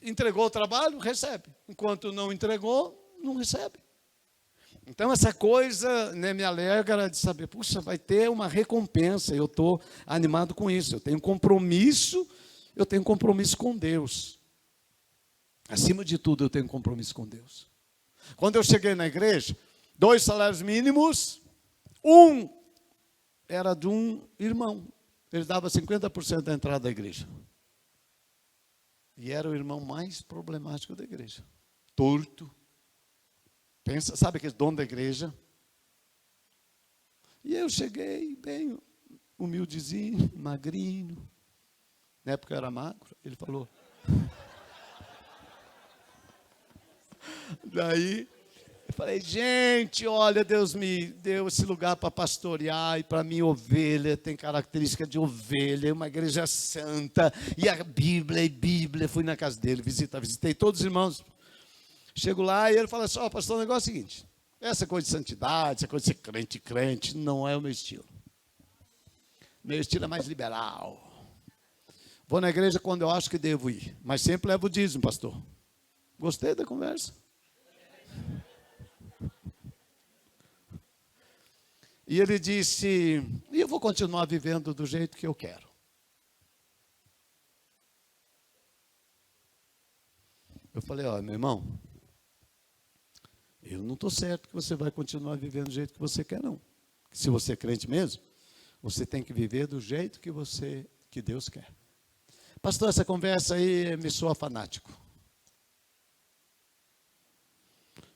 Entregou o trabalho, recebe. Enquanto não entregou, não recebe. Então, essa coisa, né, me alegra de saber, puxa, vai ter uma recompensa. Eu estou animado com isso. Eu tenho compromisso com Deus. Acima de tudo, eu tenho compromisso com Deus. Quando eu cheguei na igreja, 2 salários mínimos, um era de um irmão. Ele dava 50% da entrada da igreja. E era o irmão mais problemático da igreja. Torto. Pensa, sabe aquele dono da igreja? E eu cheguei bem humildezinho, magrinho. Na época eu era magro. Ele falou... Daí, eu falei, gente, olha, Deus me deu esse lugar para pastorear, e para mim ovelha tem característica de ovelha, é uma igreja santa, e a Bíblia, fui na casa dele, visitei todos os irmãos. Chego lá e ele fala assim, pastor, o negócio é o seguinte, essa coisa de santidade, essa coisa de ser crente, não é o meu estilo. Meu estilo é mais liberal. Vou na igreja quando eu acho que devo ir, mas sempre levo o dízimo, pastor. Gostei da conversa. E ele disse, e eu vou continuar vivendo do jeito que eu quero. Eu falei, meu irmão, eu não estou certo que você vai continuar vivendo do jeito que você quer, não. Se você é crente mesmo, você tem que viver do jeito que Deus quer. Pastor, essa conversa aí me soa fanático.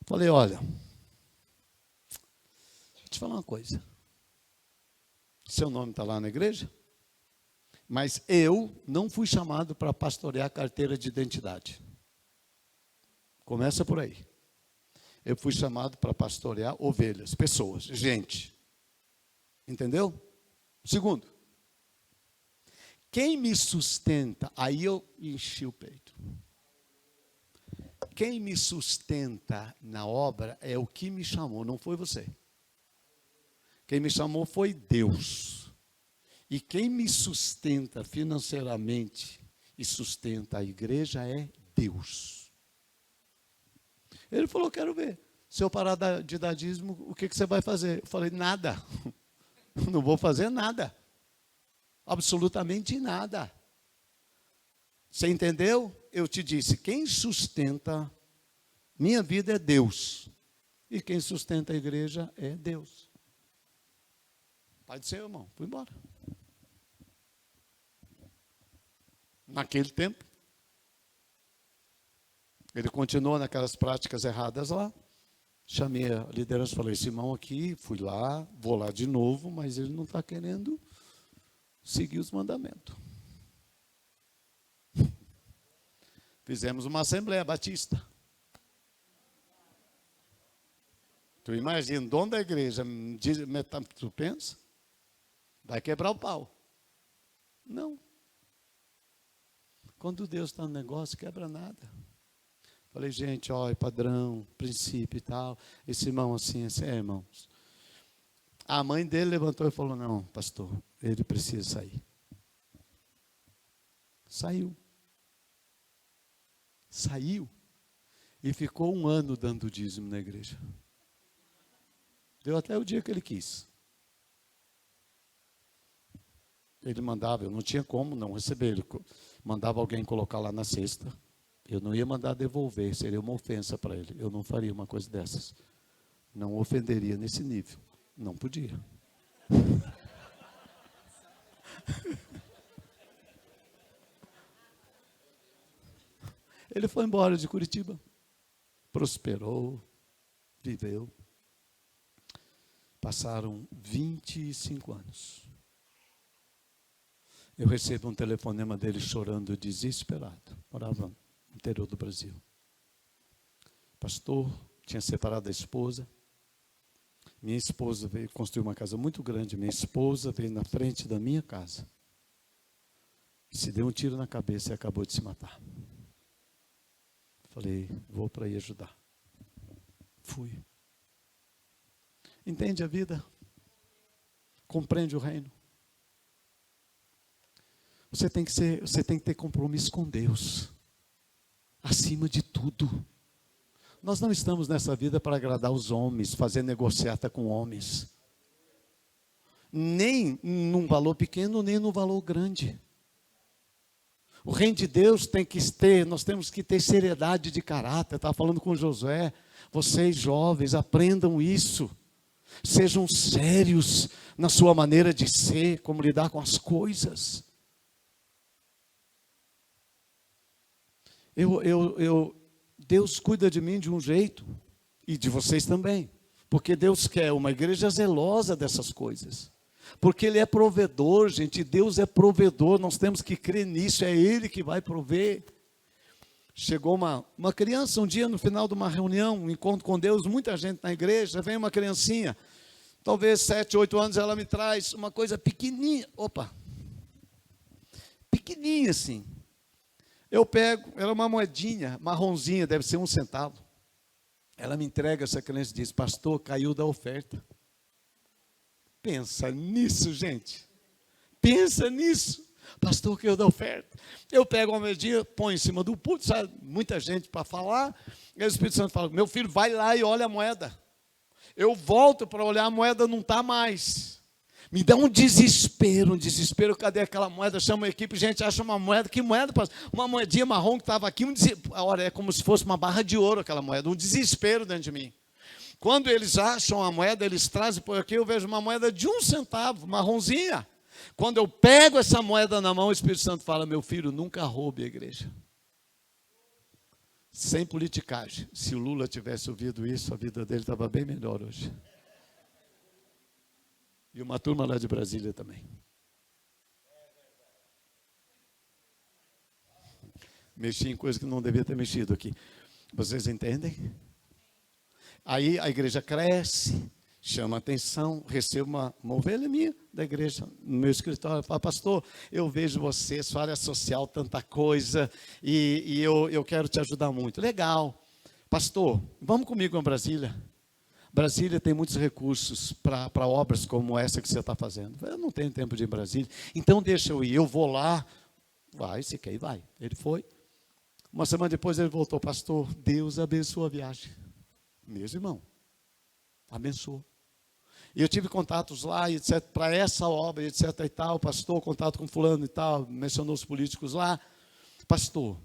Falei, olha, vou te falar uma coisa. Seu nome está lá na igreja, mas eu não fui chamado para pastorear carteira de identidade. Começa por aí. Eu fui chamado para pastorear ovelhas, pessoas, gente. Entendeu? Segundo, quem me sustenta, aí eu enchi o peito. Quem me sustenta na obra é o que me chamou, não foi você. Quem me chamou foi Deus. E quem me sustenta financeiramente e sustenta a igreja é Deus. Ele falou, quero ver. Se eu parar de dar dízimo, o que você vai fazer? Eu falei, nada. Não vou fazer nada. Absolutamente nada. Você entendeu? Eu te disse, quem sustenta minha vida é Deus. E quem sustenta a igreja é Deus. Pai do Senhor, irmão, fui embora. Naquele tempo, ele continuou naquelas práticas erradas lá. Chamei a liderança e falei, esse irmão aqui, fui lá, vou lá de novo, mas ele não está querendo seguir os mandamentos. Fizemos uma assembleia batista. Tu imagina, dono da igreja, tu pensa? Vai quebrar o pau. Não. Quando Deus está no negócio, quebra nada. Falei, gente, olha, padrão, princípio e tal. Esse irmão assim, irmãos. A mãe dele levantou e falou, não, pastor, ele precisa sair. Saiu. Saiu. E ficou 1 ano dando dízimo na igreja. Deu até o dia que ele quis. Ele mandava, eu não tinha como não receber. Ele mandava alguém colocar lá na cesta. Eu não ia mandar devolver, seria uma ofensa para ele. Eu não faria uma coisa dessas. Não ofenderia nesse nível. Não podia. Ele foi embora de Curitiba. Prosperou, viveu. Passaram 25 anos. Eu recebo um telefonema dele chorando, desesperado. Morava no interior do Brasil. Pastor, tinha separado da esposa. Minha esposa veio construir uma casa muito grande. Minha esposa veio na frente da minha casa. Se deu um tiro na cabeça e acabou de se matar. Falei, vou para aí ajudar. Fui. Entende a vida? Compreende o reino? Você tem que ter compromisso com Deus. Acima de tudo. Nós não estamos nessa vida para agradar os homens, fazer negociata com homens. Nem num valor pequeno, nem num valor grande. O reino de Deus tem que ter, nós temos que ter seriedade de caráter. Eu estava falando com Josué, vocês jovens, aprendam isso. Sejam sérios na sua maneira de ser, como lidar com as coisas. Deus cuida de mim de um jeito, e de vocês também, porque Deus quer uma igreja zelosa dessas coisas, porque Ele é provedor, gente, Deus é provedor, nós temos que crer nisso, é Ele que vai prover. Chegou uma criança um dia no final de uma reunião, um encontro com Deus, muita gente na igreja, vem uma criancinha, talvez 7, 8 anos, ela me traz uma coisa pequenininha, pequenininha assim. Eu pego, era uma moedinha, marronzinha, deve ser 1 centavo. Ela me entrega essa criança e diz, pastor, caiu da oferta. Pensa nisso, gente. Pensa nisso. Pastor, caiu da oferta. Eu pego uma moedinha, põe em cima do púlpito, sabe? Muita gente para falar. E o Espírito Santo fala, meu filho, vai lá e olha a moeda. Eu volto para olhar, a moeda não está mais. Me dá um desespero, cadê aquela moeda? Chama a equipe, gente, acha uma moeda, que moeda? Uma moedinha marrom que estava aqui, olha, é como se fosse uma barra de ouro aquela moeda, um desespero dentro de mim. Quando eles acham a moeda, eles trazem por aqui, eu vejo uma moeda de 1 centavo, marronzinha. Quando eu pego essa moeda na mão, o Espírito Santo fala, meu filho, nunca roube a igreja. Sem politicagem. Se o Lula tivesse ouvido isso, a vida dele estava bem melhor hoje. E uma turma lá de Brasília também. Mexi em coisa que não devia ter mexido aqui. Vocês entendem? Aí a igreja cresce, chama atenção, recebo uma ovelha minha da igreja no meu escritório. Fala, pastor, eu vejo você, sua área social, tanta coisa, e eu quero te ajudar muito. Legal. Pastor, vamos comigo em Brasília. Brasília tem muitos recursos para obras como essa que você está fazendo. Eu não tenho tempo de ir em Brasília, então deixa eu ir, eu vou lá. Vai, se quer ir, vai. Ele foi. Uma semana depois ele voltou, pastor, Deus abençoa a viagem. Mesmo irmão, abençoou. E eu tive contatos lá, etc, para essa obra, etc e tal, pastor, contato com fulano e tal, mencionou os políticos lá. Pastor,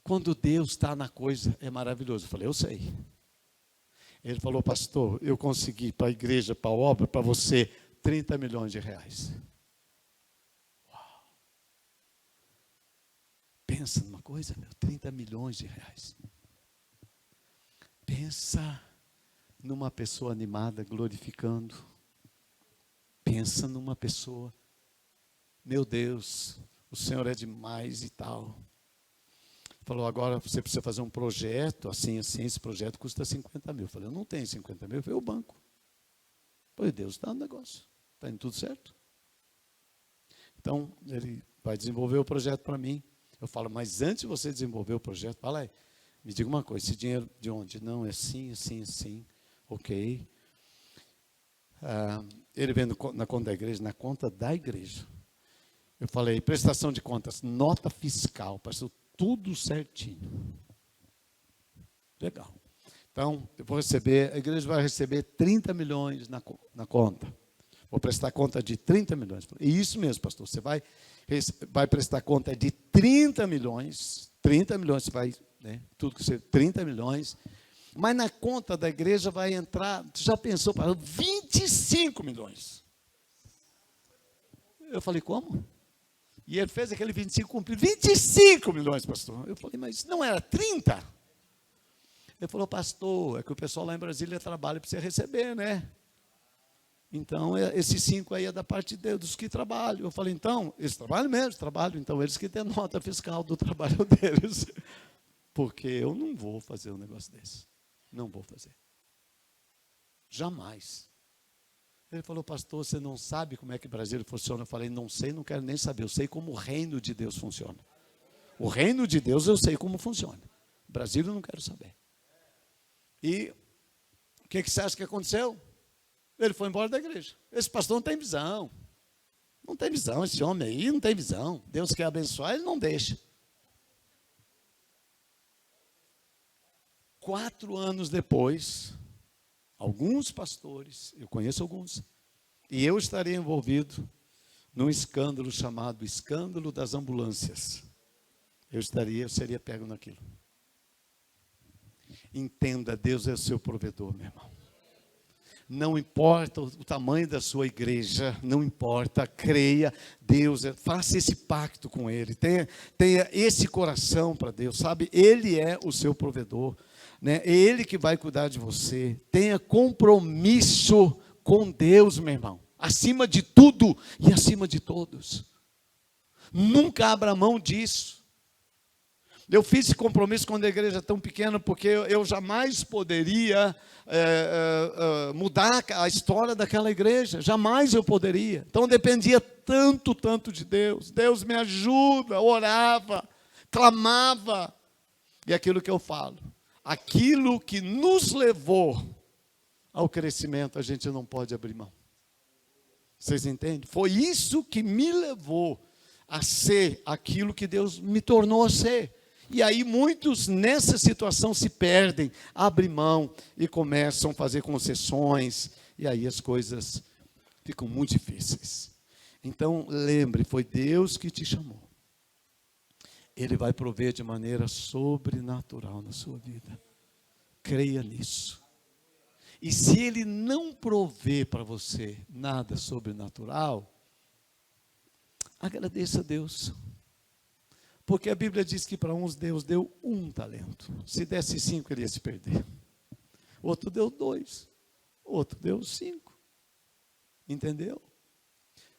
quando Deus está na coisa, é maravilhoso. Eu falei, eu sei. Ele falou, pastor, eu consegui para a igreja, para a obra, para você, 30 milhões de reais. Uau. Pensa numa coisa, meu, 30 milhões de reais. Pensa numa pessoa animada, glorificando. Pensa numa pessoa, meu Deus, o Senhor é demais e tal. Falou, agora você precisa fazer um projeto, assim, esse projeto custa 50 mil. Eu falei, eu não tenho 50 mil, foi o banco. Falei, Deus está no negócio, está indo tudo certo. Então, ele vai desenvolver o projeto para mim. Eu falo, mas antes de você desenvolver o projeto, fala aí, me diga uma coisa, esse dinheiro de onde? Não, é assim, assim, assim, ok. Ele vem na conta da igreja, na conta da igreja. Eu falei, prestação de contas, nota fiscal, pastor, tudo certinho. Legal. Então, eu vou receber, a igreja vai receber 30 milhões na conta. Vou prestar conta de 30 milhões. E isso mesmo, pastor, você vai prestar conta de 30 milhões, você vai, né, tudo que você, 30 milhões, mas na conta da igreja vai entrar, já pensou, para 25 milhões. Eu falei, como? E ele fez aquele 25 cumprir. 25 milhões, pastor. Eu falei, mas não era 30? Ele falou, pastor, é que o pessoal lá em Brasília trabalha para você receber, né? Então, esses 5 aí é da parte dos que trabalham. Eu falei, então, eles trabalham mesmo, trabalham. Então, eles que têm nota fiscal do trabalho deles. Porque eu não vou fazer um negócio desse. Não vou fazer. Jamais. Ele falou, pastor, você não sabe como é que Brasília funciona? Eu falei, não sei, não quero nem saber. Eu sei como o reino de Deus funciona. O reino de Deus eu sei como funciona. Brasília eu não quero saber. E o que você acha que aconteceu? Ele foi embora da igreja. Esse pastor não tem visão. Não tem visão, esse homem aí não tem visão. Deus quer abençoar, ele não deixa. 4 anos depois, alguns pastores, eu conheço alguns, e eu estaria envolvido num escândalo chamado escândalo das ambulâncias. Eu seria pego naquilo. Entenda, Deus é o seu provedor, meu irmão. Não importa o tamanho da sua igreja, não importa, creia, Deus, faça esse pacto com Ele, tenha esse coração para Deus, sabe? Ele é o seu provedor, né? É Ele que vai cuidar de você, tenha compromisso com Deus, meu irmão, acima de tudo e acima de todos, nunca abra mão disso. Eu fiz esse compromisso quando a igreja é tão pequena, porque eu jamais poderia mudar a história daquela igreja. Jamais eu poderia. Então dependia tanto de Deus. Deus me ajuda, orava, clamava. E aquilo que eu falo, aquilo que nos levou ao crescimento, a gente não pode abrir mão. Vocês entendem? Foi isso que me levou a ser aquilo que Deus me tornou a ser. E aí muitos nessa situação se perdem, abrem mão e começam a fazer concessões, e aí as coisas ficam muito difíceis. Então lembre, foi Deus que te chamou. Ele vai prover de maneira sobrenatural na sua vida. Creia nisso. E se Ele não prover para você nada sobrenatural, agradeça a Deus. Porque a Bíblia diz que para uns Deus deu 1 talento. Se desse 5, ele ia se perder. Outro deu 2. Outro deu 5. Entendeu?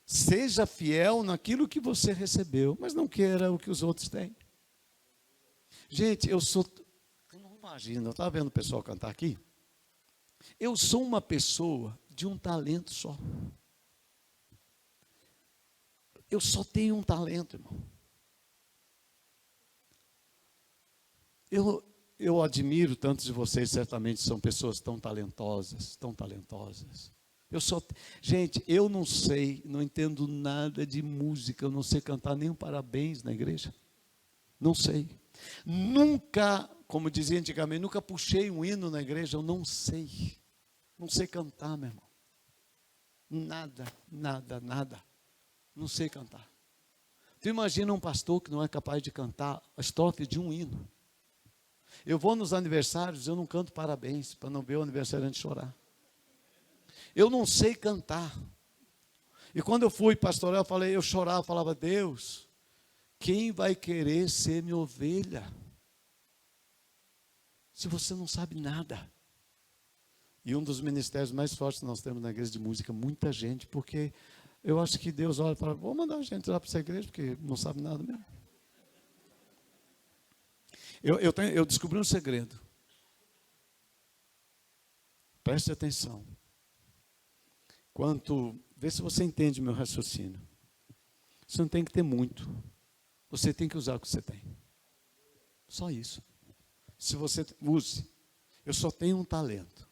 Seja fiel naquilo que você recebeu, mas não queira o que os outros têm. Gente, eu não imagino, eu estava vendo o pessoal cantar aqui. Eu sou uma pessoa de um talento só. Eu só tenho um talento, irmão. eu admiro tantos de vocês, certamente são pessoas tão talentosas, tão talentosas. Gente, eu não sei, não entendo nada de música, eu não sei cantar nem um parabéns na igreja. Não sei. Nunca, como dizia antigamente, nunca puxei um hino na igreja, eu não sei. Não sei cantar, meu irmão. Nada, nada, nada. Não sei cantar. Tu imagina um pastor que não é capaz de cantar a estrofe de um hino. Eu vou nos aniversários, eu não canto parabéns, para não ver o aniversariante chorar. Eu não sei cantar. E quando eu fui pastorear, eu chorava, falava, Deus, quem vai querer ser minha ovelha? Se você não sabe nada. E um dos ministérios mais fortes que nós temos na igreja de música, muita gente, porque eu acho que Deus olha e fala, vou mandar a gente lá para essa igreja, porque não sabe nada mesmo. Eu descobri um segredo. Preste atenção. Vê se você entende meu raciocínio. Você não tem que ter muito. Você tem que usar o que você tem. Só isso. Se você use. Eu só tenho um talento.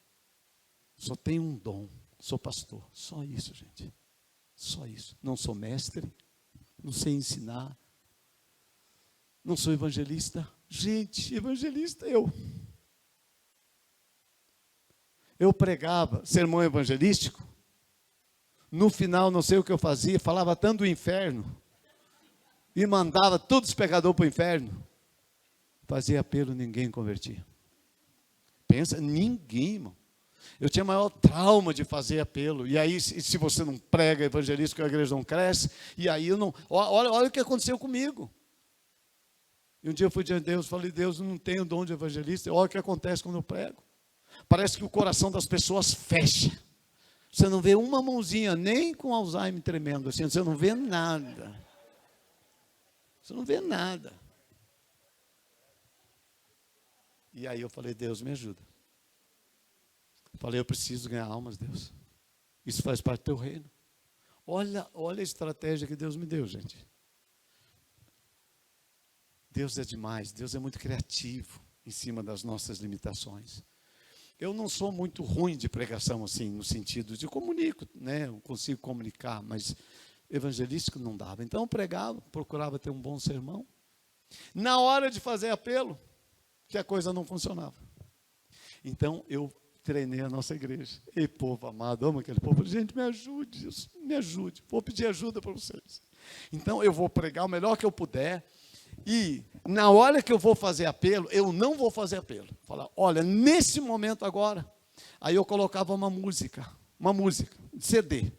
Só tenho um dom. Sou pastor. Só isso, gente. Só isso. Não sou mestre. Não sei ensinar. Não sou evangelista. Gente, evangelista eu pregava sermão evangelístico. No final, não sei o que eu fazia, falava tanto do inferno. E mandava todos os pecadores para o inferno. Fazia apelo, ninguém convertia. Pensa, ninguém, irmão. Eu tinha maior trauma de fazer apelo. E aí, se você não prega evangelístico, a igreja não cresce. E aí, eu não... Olha o que aconteceu comigo. E um dia eu fui diante de Deus, falei, Deus, eu não tenho dom de evangelista. Olha o que acontece quando eu prego. Parece que o coração das pessoas fecha. Você não vê uma mãozinha, nem com Alzheimer tremendo assim, você não vê nada. Você não vê nada. E aí eu falei, Deus, me ajuda. Falei, eu preciso ganhar almas, Deus. Isso faz parte do teu reino. Olha a estratégia que Deus me deu, gente. Deus é demais, Deus é muito criativo em cima das nossas limitações. Eu não sou muito ruim de pregação, assim, no sentido de comunico, né? Eu consigo comunicar, mas evangelístico não dava. Então eu pregava, procurava ter um bom sermão. Na hora de fazer apelo, que a coisa não funcionava. Então eu treinei a nossa igreja. Ei, povo amado, amo aquele povo. Gente, me ajude, me ajude. Vou pedir ajuda para vocês. Então eu vou pregar o melhor que eu puder. E na hora que eu vou fazer apelo, eu não vou fazer apelo. Falar, olha, nesse momento agora, aí eu colocava uma música, CD.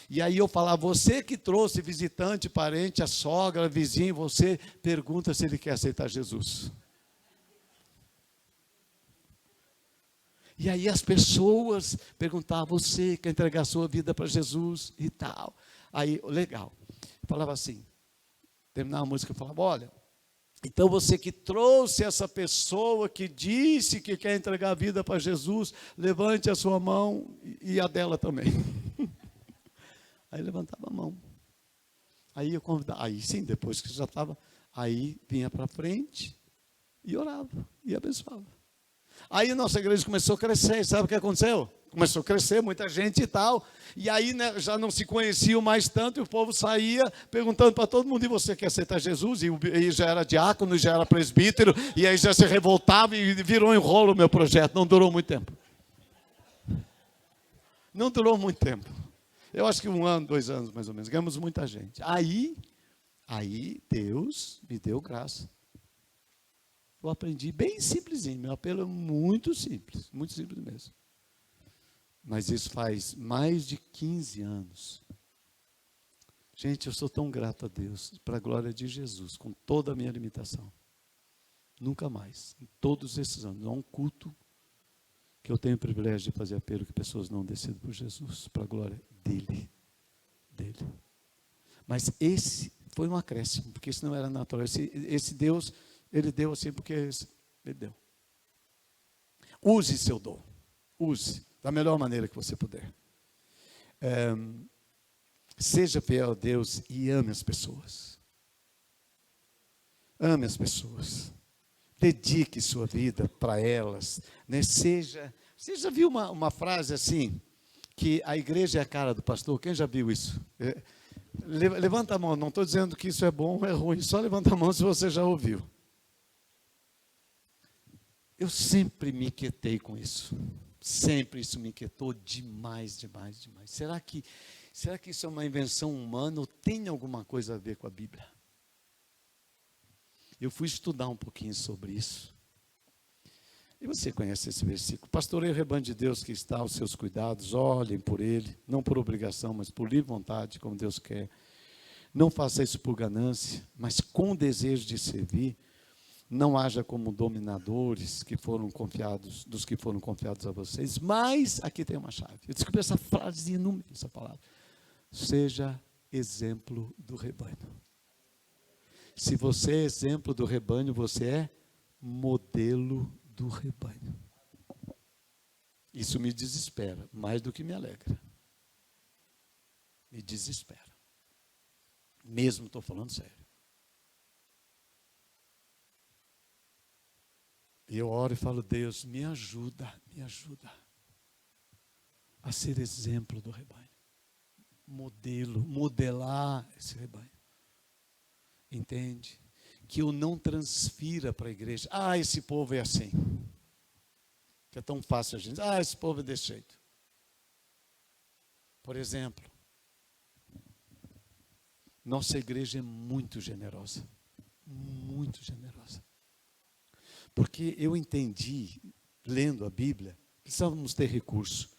E aí eu falava, você que trouxe visitante, parente, a sogra, vizinho, você pergunta se ele quer aceitar Jesus. E aí as pessoas perguntavam, você quer entregar a sua vida para Jesus e tal. Aí, legal. Falava assim, terminava a música, eu falava, olha, então você que trouxe essa pessoa que disse que quer entregar a vida para Jesus, levante a sua mão e a dela também. Aí levantava a mão. Aí eu convidava, aí sim, depois que já estava, aí vinha para frente e orava, e abençoava. Aí a nossa igreja começou a crescer, sabe o que aconteceu? Começou a crescer, muita gente e tal, e aí, né, já não se conheciam mais tanto, e o povo saía perguntando para todo mundo, e você quer aceitar Jesus? E já era diácono, já era presbítero, e aí já se revoltava e virou um rolo o meu projeto, não durou muito tempo. Não durou muito tempo. Eu acho que 1 ano, 2 anos mais ou menos, ganhamos muita gente. Aí Deus me deu graça. Eu aprendi bem simplesinho, meu apelo é muito simples mesmo. Mas isso faz mais de 15 anos. Gente, eu sou tão grato a Deus, para a glória de Jesus, com toda a minha limitação. Nunca mais, em todos esses anos, não há um culto que eu tenho o privilégio de fazer apelo que pessoas não decidam por Jesus, para a glória dele. Mas esse foi um acréscimo, porque isso não era natural. Esse Deus, ele deu assim porque ele deu. Use seu dom, use da melhor maneira que você puder. Seja fiel a Deus e ame as pessoas. Ame as pessoas. dedique sua vida para elas, né? Você já viu uma frase assim, que a igreja é a cara do pastor? Quem já viu isso? Levanta a mão, não estou dizendo que isso é bom ou é ruim, só levanta a mão se você já ouviu. Eu sempre me inquietei com isso. Sempre isso me inquietou demais, demais, demais. Será que isso é uma invenção humana ou tem alguma coisa a ver com a Bíblia? Eu fui estudar um pouquinho sobre isso. E você conhece esse versículo? Pastoreio o rebanho de Deus que está aos seus cuidados, olhem por ele, não por obrigação, mas por livre vontade, como Deus quer. Não faça isso por ganância, mas com desejo de servir. Não haja como dominadores dos que foram confiados a vocês. Mas, aqui tem uma chave. Eu descobri essa frase inúmera, essa palavra. Seja exemplo do rebanho. Se você é exemplo do rebanho, você é modelo do rebanho. Isso me desespera, mais do que me alegra. Me desespera. Mesmo estou falando sério. E eu oro e falo, Deus, me ajuda a ser exemplo do rebanho. Modelar esse rebanho. Entende? Que eu não transfira para a igreja. Esse povo é assim. Que é tão fácil a gente. Esse povo é desse jeito. Por exemplo, nossa igreja é muito generosa. Muito generosa. Porque eu entendi, lendo a Bíblia, precisávamos ter recurso.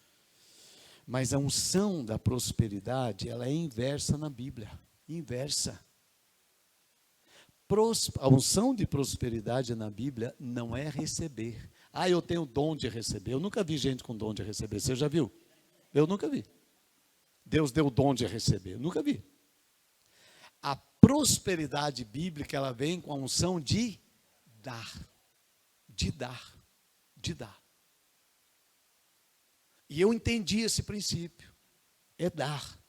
Mas a unção da prosperidade, ela é inversa na Bíblia. Inversa. A unção de prosperidade na Bíblia não é receber. Eu tenho dom de receber. Eu nunca vi gente com dom de receber. Você já viu? Eu nunca vi. Deus deu o dom de receber. Eu nunca vi. A prosperidade bíblica, ela vem com a unção de dar. De dar. De dar. E eu entendi esse princípio. É dar.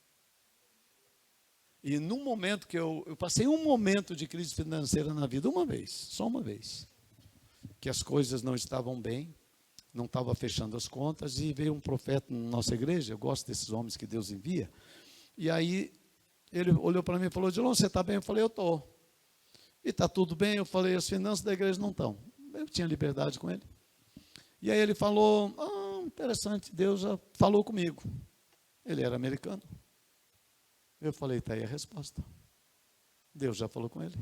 E num momento que eu passei um momento de crise financeira na vida, uma vez, só uma vez, que as coisas não estavam bem, não estava fechando as contas, e veio um profeta na nossa igreja, eu gosto desses homens que Deus envia, e aí ele olhou para mim e falou, Dilon, você está bem? Eu falei, eu estou. E está tudo bem? Eu falei, as finanças da igreja não estão. Eu tinha liberdade com ele. E aí ele falou, interessante, Deus já falou comigo. Ele era americano. Eu falei, está aí a resposta. Deus já falou com ele.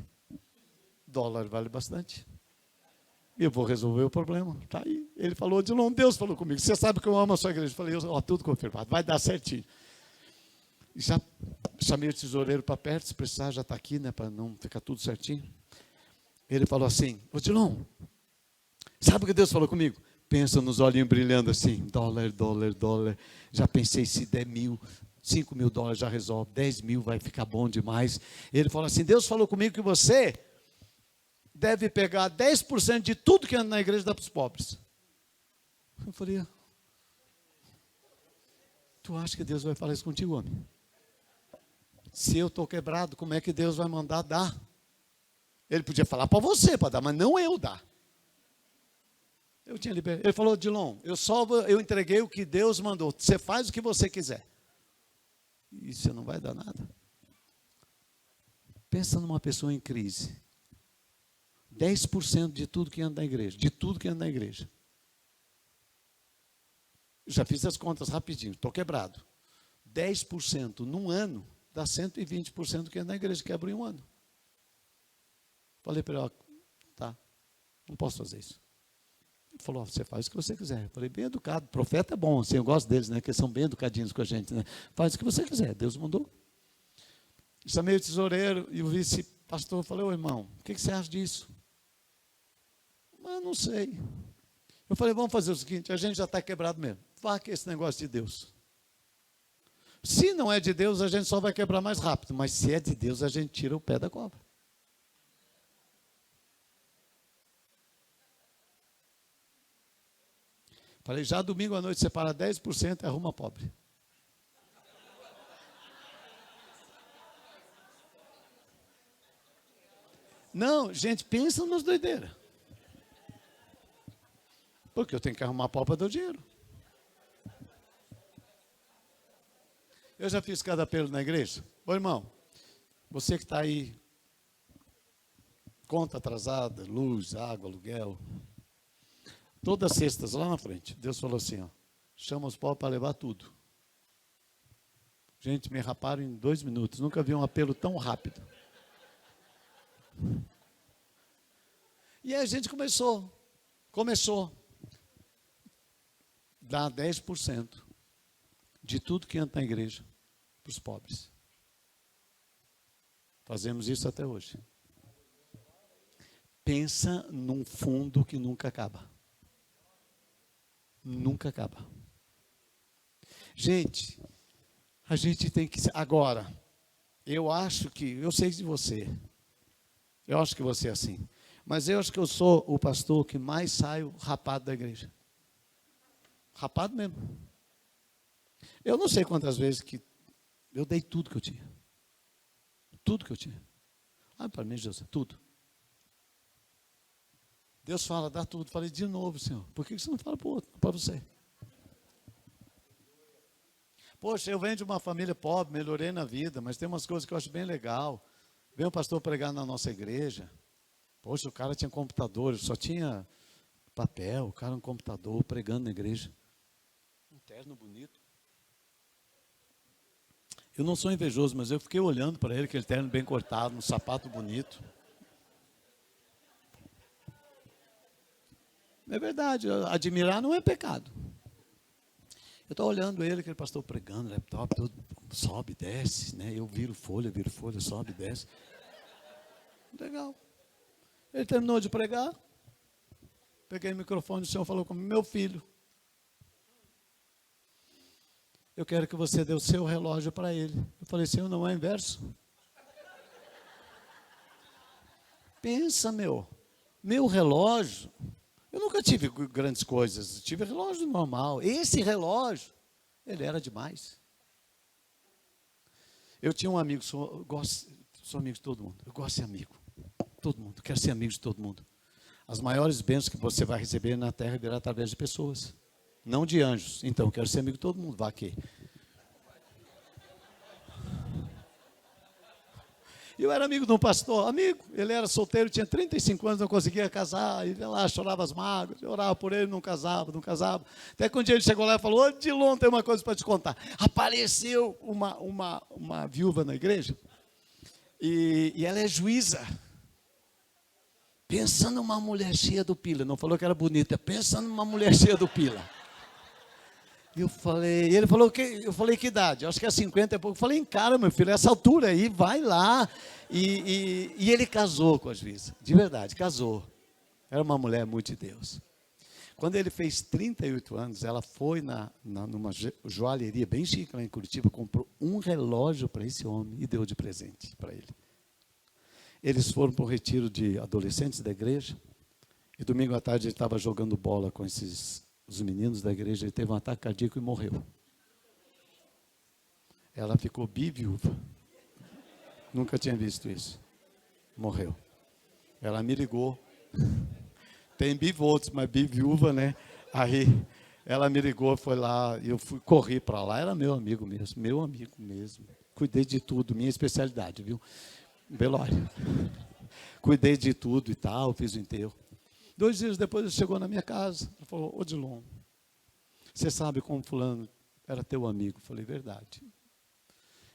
Dólar vale bastante. Eu vou resolver o problema. Está aí. Ele falou, Dilon, Deus falou comigo. Você sabe que eu amo a sua igreja. Eu falei, tudo confirmado. Vai dar certinho. Já chamei o tesoureiro para perto, se precisar, já está aqui, né, para não ficar tudo certinho. Ele falou assim, Dilon, sabe o que Deus falou comigo? Pensa nos olhinhos brilhando assim, dólar. Já pensei, se der 5 mil dólares já resolve, 10 mil vai ficar bom demais. Ele falou assim, Deus falou comigo que você deve pegar 10% de tudo que anda na igreja e dar para os pobres. Eu falei, tu acha que Deus vai falar isso contigo, homem? Se eu estou quebrado, como é que Deus vai mandar dar? Ele podia falar para você, para dar, mas não eu dar. Eu tinha liberdade. Ele falou, Dilon, eu entreguei o que Deus mandou. Você faz o que você quiser. E você não vai dar nada. Pensa numa pessoa em crise. 10% de tudo que anda na igreja. De tudo que anda na igreja. Já fiz as contas rapidinho. Estou quebrado. 10% num ano dá 120% do que anda na igreja. Quebra em um ano. Falei para ele, tá, não posso fazer isso. Ele falou, você faz o que você quiser. Eu falei, bem educado, profeta é bom, assim, eu gosto deles, né, que eles são bem educadinhos com a gente, né? Faz o que você quiser, Deus mandou. Chamei o tesoureiro e o vice-pastor, falei, irmão, o que você acha disso? Não sei. Eu falei, vamos fazer o seguinte, a gente já está quebrado mesmo, vá que esse negócio de Deus. Se não é de Deus, a gente só vai quebrar mais rápido, mas se é de Deus, a gente tira o pé da cobra. Falei, já domingo à noite separa 10% e arruma pobre. Não, gente, pensa nas doideiras. Porque eu tenho que arrumar pau para dar o dinheiro. Eu já fiz cada apelo na igreja. Ô irmão, você que está aí, conta atrasada, luz, água, aluguel. Todas as sextas, lá na frente, Deus falou assim, ó, chama os pau para levar tudo. Gente, me raparam em 2 minutos. Nunca vi um apelo tão rápido. E aí a gente começou. Dá 10% de tudo que entra na igreja para os pobres. Fazemos isso até hoje. Pensa num fundo que nunca acaba. Nunca acaba. Gente, a gente tem que... Agora, eu sei de você. Eu acho que você é assim. Mas eu acho que eu sou o pastor que mais saio rapado da igreja. Rapado mesmo. Eu não sei quantas vezes que eu dei tudo que eu tinha. Tudo que eu tinha. Para mim, José, tudo. Deus fala, dá tudo. Falei, de novo, Senhor. Por que você não fala para o outro, para você? Poxa, eu venho de uma família pobre, melhorei na vida, mas tem umas coisas que eu acho bem legal. Vem um pastor pregar na nossa igreja. Poxa, o cara tinha computador, só tinha papel, o cara um computador pregando na igreja. Um terno bonito. Eu não sou invejoso, mas eu fiquei olhando para ele, aquele terno bem cortado, um sapato bonito. É verdade, admirar não é pecado. Eu estou olhando ele, aquele pastor pregando, laptop, tudo, sobe, desce, né? Eu viro folha, sobe, desce. Legal. Ele terminou de pregar, peguei o microfone, o Senhor falou comigo, meu filho, eu quero que você dê o seu relógio para ele. Eu falei, Senhor, não é inverso? Pensa, meu relógio, eu nunca tive grandes coisas, tive relógio normal. Esse relógio, ele era demais. Eu tinha um amigo, sou amigo de todo mundo, eu gosto de ser amigo. Todo mundo, quero ser amigo de todo mundo. As maiores bênçãos que você vai receber na terra virá através de pessoas, não de anjos. Então, quero ser amigo de todo mundo, vá aqui. Eu era amigo de um pastor, amigo, ele era solteiro, tinha 35 anos, não conseguia casar, ele ia lá, chorava as mágoas, eu orava por ele, não casava. Até que um dia ele chegou lá e falou, ô Dilon, tem uma coisa para te contar. Apareceu uma viúva na igreja, e ela é juíza. Pensa numa mulher cheia do pila, não falou que era bonita, pensa numa mulher cheia do pila. Ele falou, eu falei, que idade? Eu acho que é 50 e pouco. Eu falei, encara, meu filho, essa altura aí, vai lá. E ele casou com a juíza, de verdade, casou. Era uma mulher muito de Deus. Quando ele fez 38 anos, ela foi numa joalheria bem chique lá em Curitiba, comprou um relógio para esse homem e deu de presente para ele. Eles foram para o retiro de adolescentes da igreja, e domingo à tarde ele estava jogando bola com os meninos da igreja, ele teve um ataque cardíaco e morreu. Ela ficou biviúva. Nunca tinha visto isso. Morreu. Ela me ligou. Tem bivotos, mas biviúva, né? Aí ela me ligou, foi lá, eu corri para lá, era meu amigo mesmo. Cuidei de tudo, minha especialidade, viu? Velório. Cuidei de tudo e tal, fiz o enterro. 2 dias depois ele chegou na minha casa, ele falou, ô Dilon, você sabe como fulano era teu amigo? Eu falei, verdade.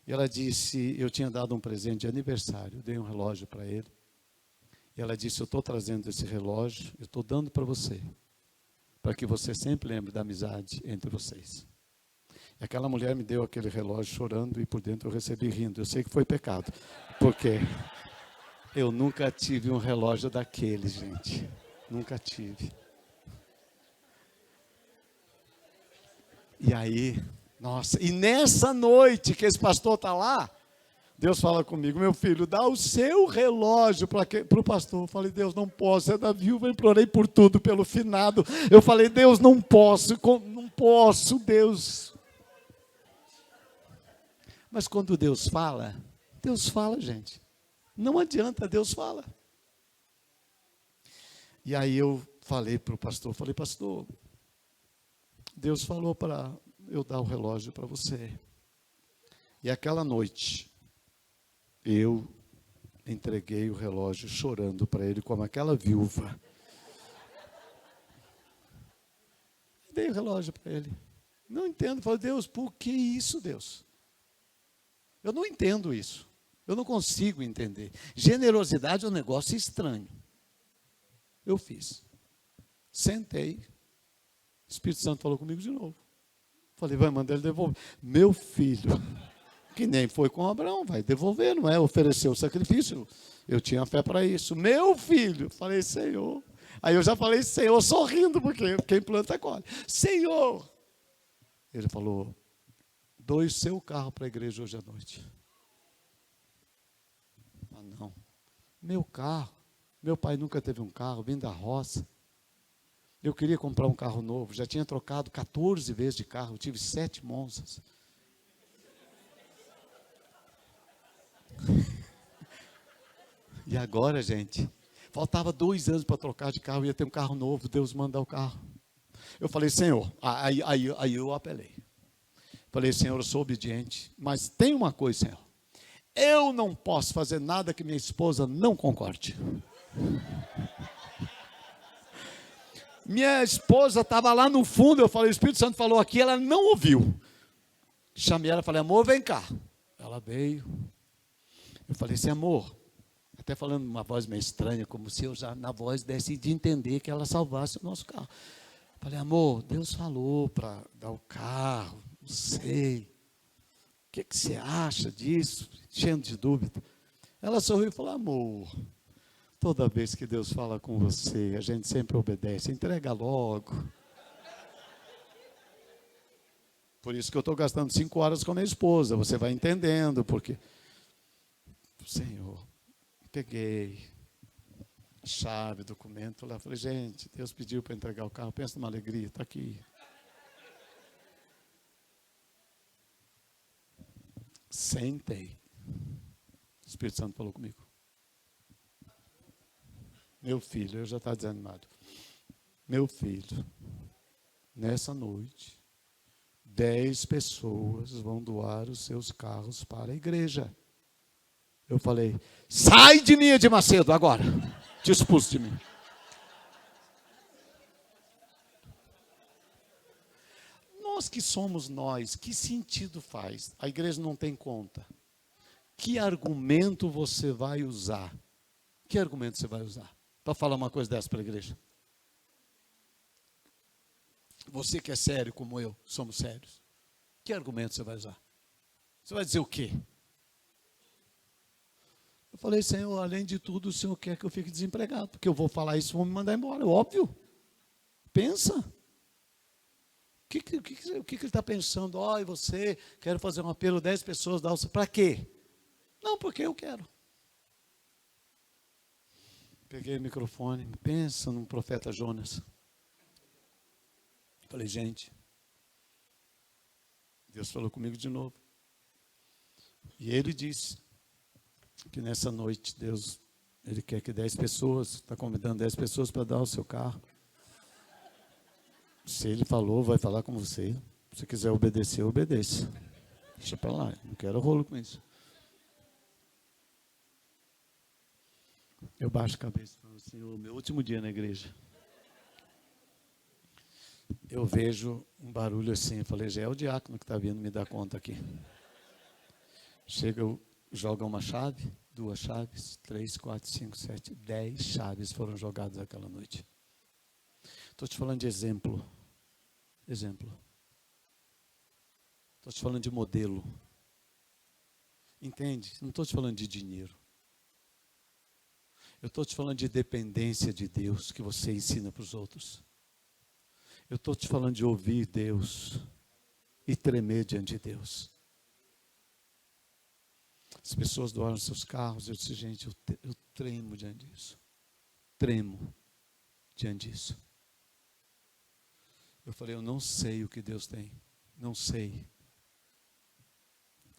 E ela disse, eu tinha dado um presente de aniversário, eu dei um relógio para ele. E ela disse, eu estou trazendo esse relógio, eu estou dando para você, para que você sempre lembre da amizade entre vocês. E aquela mulher me deu aquele relógio chorando e por dentro eu recebi rindo. Eu sei que foi pecado, porque eu nunca tive um relógio daquele, gente. Nunca tive. E aí, nossa, e nessa noite que esse pastor está lá, Deus fala comigo, meu filho, dá o seu relógio para o pastor. Eu falei, Deus, não posso, é da viúva, eu implorei por tudo, pelo finado. Eu falei, Deus, não posso, Deus. Mas quando Deus fala, gente. Não adianta, Deus fala. E aí eu falei para o pastor, pastor, Deus falou para eu dar o relógio para você. E aquela noite, eu entreguei o relógio chorando para ele, como aquela viúva. Dei o relógio para ele. Não entendo. Falei, Deus, por que isso, Deus? Eu não entendo isso. Eu não consigo entender. Generosidade é um negócio estranho. Eu fiz. Sentei. O Espírito Santo falou comigo de novo. Falei, vai mandar ele devolver. Meu filho, que nem foi com Abraão, vai devolver, não é? Ofereceu o sacrifício. Eu tinha fé para isso. Meu filho, falei, Senhor. Aí eu já falei, Senhor, sorrindo, porque quem planta colhe. Senhor. Ele falou, doe seu carro para a igreja hoje à noite. Ah, não. Meu carro. Meu pai nunca teve um carro, vim da roça. Eu queria comprar um carro novo, já tinha trocado 14 vezes de carro, eu tive 7 Monzas. E agora, gente, faltava 2 anos para trocar de carro, ia ter um carro novo, Deus manda o carro. Eu falei, Senhor, aí eu apelei. Falei, Senhor, eu sou obediente, mas tem uma coisa, Senhor. Eu não posso fazer nada que minha esposa não concorde. Minha esposa estava lá no fundo, eu falei, o Espírito Santo falou aqui, ela não ouviu. Chamei ela, falei, amor, vem cá. Ela veio. Eu falei assim, amor, até falando uma voz meio estranha, como se eu já na voz desse de entender que ela salvasse o nosso carro. Falei, amor, Deus falou para dar o carro, não sei. O que você acha disso? Cheio de dúvida. Ela sorriu e falou, amor, toda vez que Deus fala com você, a gente sempre obedece, entrega logo. Por isso que eu estou gastando 5 horas com a minha esposa, você vai entendendo, porque, Senhor, peguei chave, documento, lá, falei, gente, Deus pediu para entregar o carro, pensa numa alegria, está aqui. Sentei. O Espírito Santo falou comigo. Meu filho, eu já estava desanimado. Meu filho, nessa noite, 10 pessoas vão doar os seus carros para a igreja. Eu falei, sai de mim, Edir Macedo, agora. Te expulso de mim. Nós que somos nós, que sentido faz? A igreja não tem conta. Que argumento você vai usar? Que argumento você vai usar para falar uma coisa dessa para a igreja? Você que é sério como eu, somos sérios. Que argumento você vai usar? Você vai dizer o quê? Eu falei, Senhor, além de tudo, o Senhor quer que eu fique desempregado, porque eu vou falar isso e vão me mandar embora, óbvio. Pensa. O que ele está pensando? E você, quero fazer um apelo, 10 pessoas, para quê? Não, porque eu quero. Peguei o microfone, pensa num profeta Jonas. Falei, gente, Deus falou comigo de novo. E ele disse que nessa noite Deus, ele quer que 10 pessoas, está convidando 10 pessoas para dar o seu carro. Se ele falou, vai falar com você. Se quiser obedecer, obedeça. Deixa para lá, não quero rolo com isso. Eu baixo a cabeça e falo, Senhor, meu último dia na igreja. Eu vejo um barulho assim, eu falei, já é o diácono que está vindo me dar conta aqui. Chega, joga uma chave, 2 chaves, 3, 4, 5, 7, 10 chaves foram jogadas aquela noite. Estou te falando de exemplo. Exemplo. Estou te falando de modelo. Entende? Não estou te falando de dinheiro. Eu estou te falando de dependência de Deus que você ensina para os outros. Eu estou te falando de ouvir Deus e tremer diante de Deus. As pessoas doaram seus carros, eu disse, gente, eu tremo diante disso. Tremo diante disso. Eu falei, eu não sei o que Deus tem. Não sei.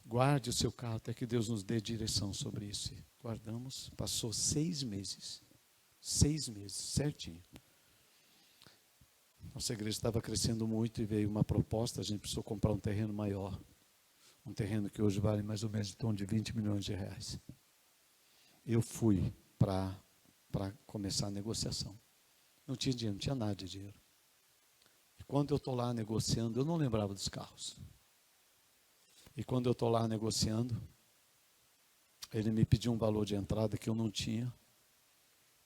Guarde o seu carro até que Deus nos dê direção sobre isso. Guardamos, passou 6 meses. 6 meses, certinho. Nossa igreja estava crescendo muito e veio uma proposta, a gente precisou comprar um terreno maior. Um terreno que hoje vale mais ou menos em torno de 20 milhões de reais. Eu fui para começar a negociação. Não tinha dinheiro, não tinha nada de dinheiro. E quando eu estou lá negociando, eu não lembrava dos carros. E quando eu estou lá negociando, ele me pediu um valor de entrada que eu não tinha.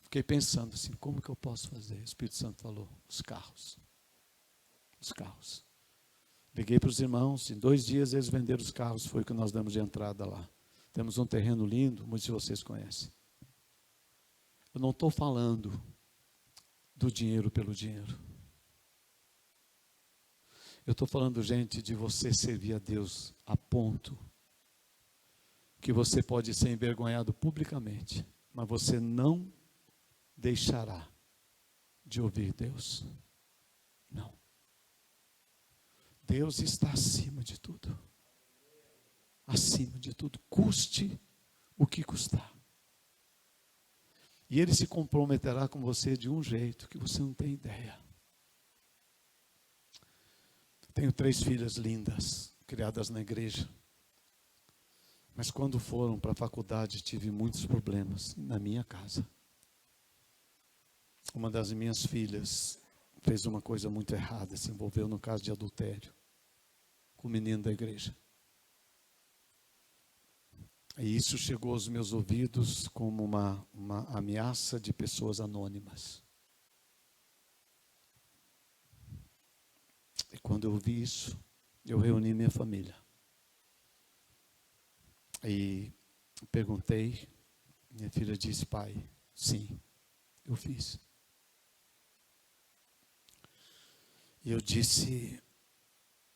Fiquei pensando assim, como que eu posso fazer? O Espírito Santo falou, os carros. Os carros. Liguei para os irmãos, em 2 dias eles venderam os carros, foi o que nós damos de entrada lá. Temos um terreno lindo, muitos de vocês conhecem. Eu não estou falando do dinheiro pelo dinheiro. Eu estou falando, gente, de você servir a Deus a ponto que você pode ser envergonhado publicamente, mas você não deixará de ouvir Deus. Não. Deus está acima de tudo. Acima de tudo. Custe o que custar. E Ele se comprometerá com você de um jeito que você não tem ideia. Tenho 3 filhas lindas, criadas na igreja. Mas quando foram para a faculdade, tive muitos problemas na minha casa. Uma das minhas filhas fez uma coisa muito errada, se envolveu no caso de adultério com o menino da igreja. E isso chegou aos meus ouvidos como uma ameaça de pessoas anônimas. E quando eu vi isso, eu reuni minha família. E perguntei, minha filha disse, pai, sim, eu fiz. E eu disse,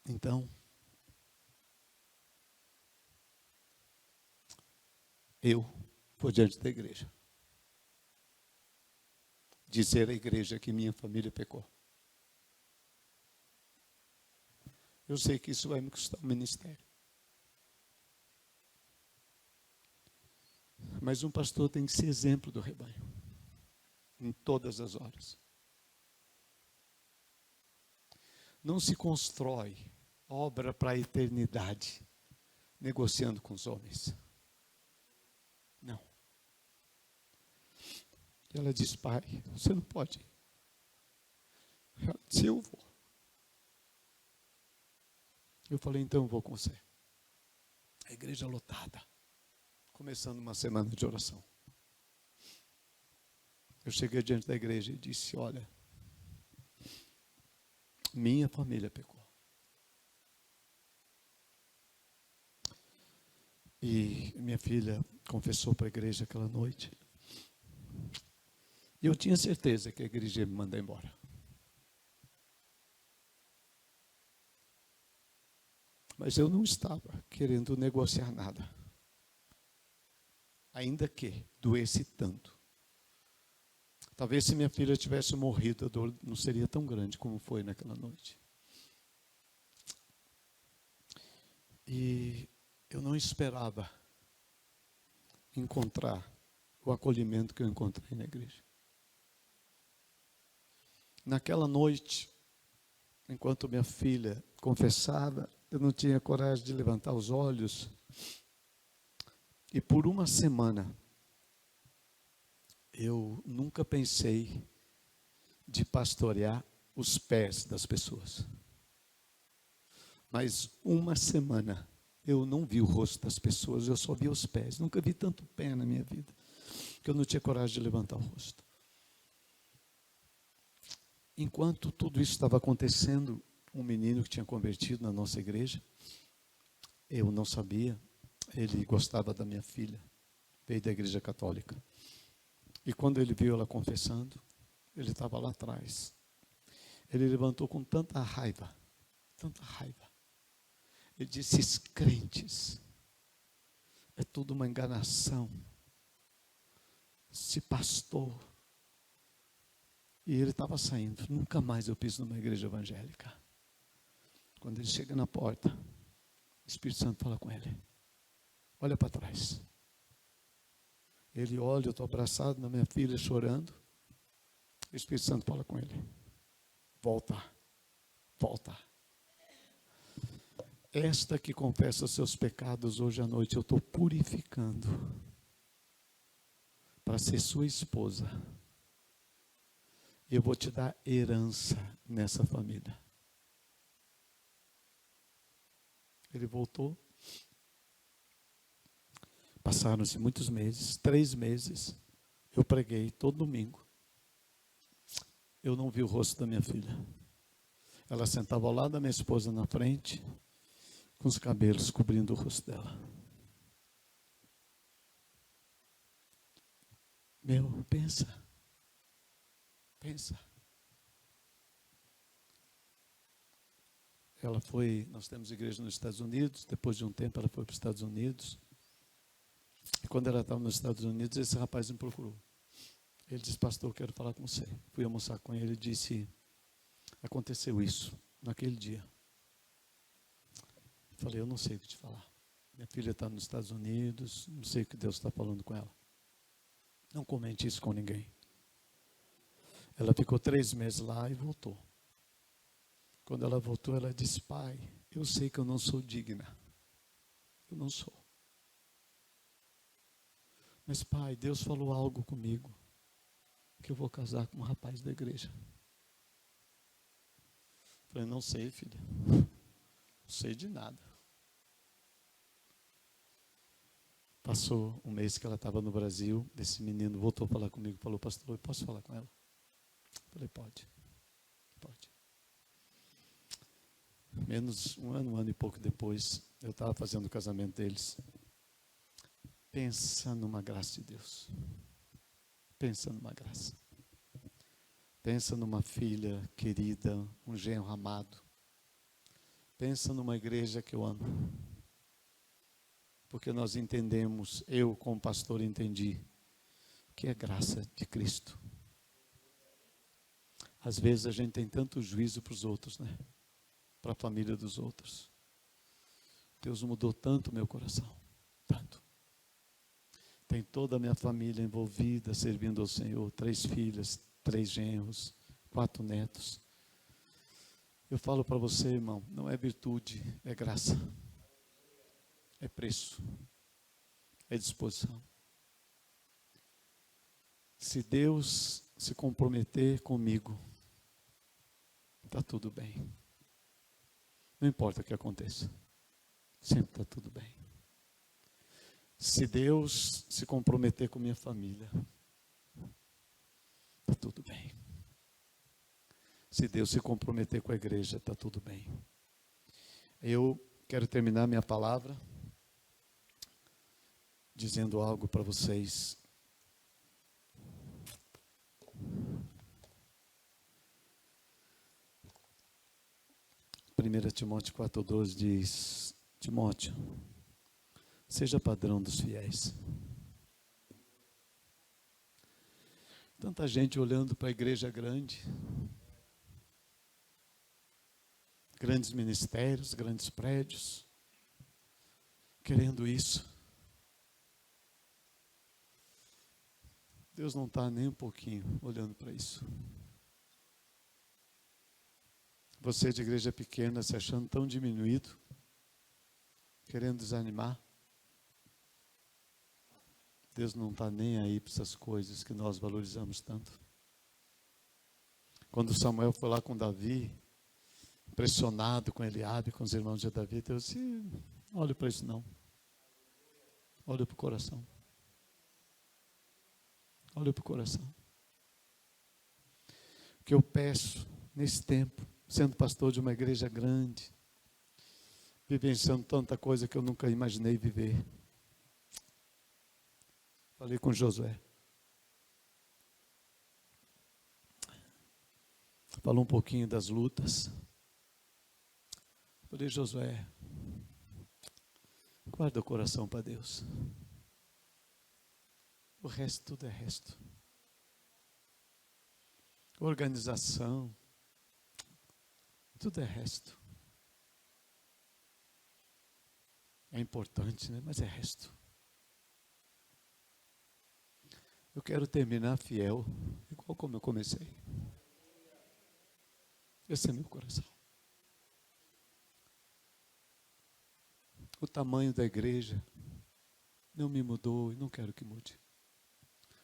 então, eu vou diante da igreja dizer à igreja que minha família pecou. Eu sei que isso vai me custar o ministério. Mas um pastor tem que ser exemplo do rebanho, em todas as horas. Não se constrói obra para a eternidade, negociando com os homens. Não. E ela disse, pai, você não pode. Ela disse, eu vou. Eu falei, então eu vou com você. A igreja lotada. Começando uma semana de oração. Eu cheguei diante da igreja e disse, olha, minha família pecou. E minha filha confessou para a igreja aquela noite. E eu tinha certeza que a igreja ia me mandar embora. Mas eu não estava querendo negociar nada. Ainda que doesse tanto. Talvez se minha filha tivesse morrido, a dor não seria tão grande como foi naquela noite. E eu não esperava encontrar o acolhimento que eu encontrei na igreja. Naquela noite, enquanto minha filha confessava, eu não tinha coragem de levantar os olhos. E por uma semana, eu nunca pensei de pastorear os pés das pessoas. Mas uma semana, eu não vi o rosto das pessoas, eu só vi os pés. Nunca vi tanto pé na minha vida, que eu não tinha coragem de levantar o rosto. Enquanto tudo isso estava acontecendo, um menino que tinha convertido na nossa igreja, eu não sabia, ele gostava da minha filha, veio da igreja católica. E quando ele viu ela confessando, ele estava lá atrás. Ele levantou com tanta raiva. Ele disse, esses crentes, é tudo uma enganação. Esse pastor. E ele estava saindo. Nunca mais eu piso numa igreja evangélica. Quando ele chega na porta, o Espírito Santo fala com ele. Olha para trás. Ele olha, eu estou abraçado na minha filha chorando. O Espírito Santo fala com ele. volta, volta. Esta que confessa seus pecados hoje à noite, eu estou purificando para ser sua esposa. Eu vou te dar herança nessa família. Ele voltou. Passaram-se muitos meses, 3 meses. Eu preguei todo domingo. Eu não vi o rosto da minha filha. Ela sentava ao lado da minha esposa na frente, com os cabelos cobrindo o rosto dela. Pensa. Ela foi, nós temos igreja nos Estados Unidos, depois de um tempo ela foi para os Estados Unidos. E quando ela estava nos Estados Unidos, esse rapaz me procurou. Ele disse, pastor, eu quero falar com você. Fui almoçar com ele e disse, aconteceu isso, naquele dia. Falei, eu não sei o que te falar. Minha filha está nos Estados Unidos, não sei o que Deus está falando com ela. Não comente isso com ninguém. Ela ficou 3 meses lá e voltou. Quando ela voltou, ela disse, pai, eu sei que eu não sou digna. Eu não sou. Mas pai, Deus falou algo comigo, que eu vou casar com um rapaz da igreja. Falei, não sei, filha. Não sei de nada. Passou um mês que ela estava no Brasil, esse menino voltou a falar comigo, falou, pastor, eu posso falar com ela? Falei, pode. Menos um ano e pouco depois, eu estava fazendo o casamento deles. Pensa numa graça de Deus. Pensa numa graça. Pensa numa filha querida, um genro amado. Pensa numa igreja que eu amo. Porque nós entendemos, eu como pastor entendi, que é graça de Cristo. Às vezes a gente tem tanto juízo para os outros, né? Para a família dos outros. Deus mudou tanto meu coração, tanto. Tem toda a minha família envolvida, servindo ao Senhor, 3 filhas, 3 genros, 4 netos. Eu falo para você, irmão, não é virtude, é graça. É preço. É disposição. Se Deus se comprometer comigo, está tudo bem. Não importa o que aconteça. Sempre está tudo bem. Se Deus se comprometer com minha família, está tudo bem. Se Deus se comprometer com a igreja, está tudo bem. Eu quero terminar minha palavra dizendo algo para vocês. Primeira Timóteo 4,12 diz, Timóteo, seja padrão dos fiéis. Tanta gente olhando para a igreja grande, grandes ministérios, grandes prédios, querendo isso. Deus não está nem um pouquinho olhando para isso. Você de igreja pequena se achando tão diminuído, querendo desanimar. Deus não está nem aí para essas coisas que nós valorizamos tanto. Quando Samuel foi lá com Davi, impressionado com Eliabe, com os irmãos de Davi, Deus disse, olha para isso não. Olha para o coração. Olha para o coração. O que eu peço nesse tempo, sendo pastor de uma igreja grande, vivenciando tanta coisa que eu nunca imaginei viver. Falei com Josué. Falou um pouquinho das lutas. Falei, Josué, guarda o coração para Deus. O resto tudo é resto. Organização, tudo é resto. É importante, né? Mas é resto. Eu quero terminar fiel, igual como eu comecei. Esse é meu coração. O tamanho da igreja não me mudou e não quero que mude.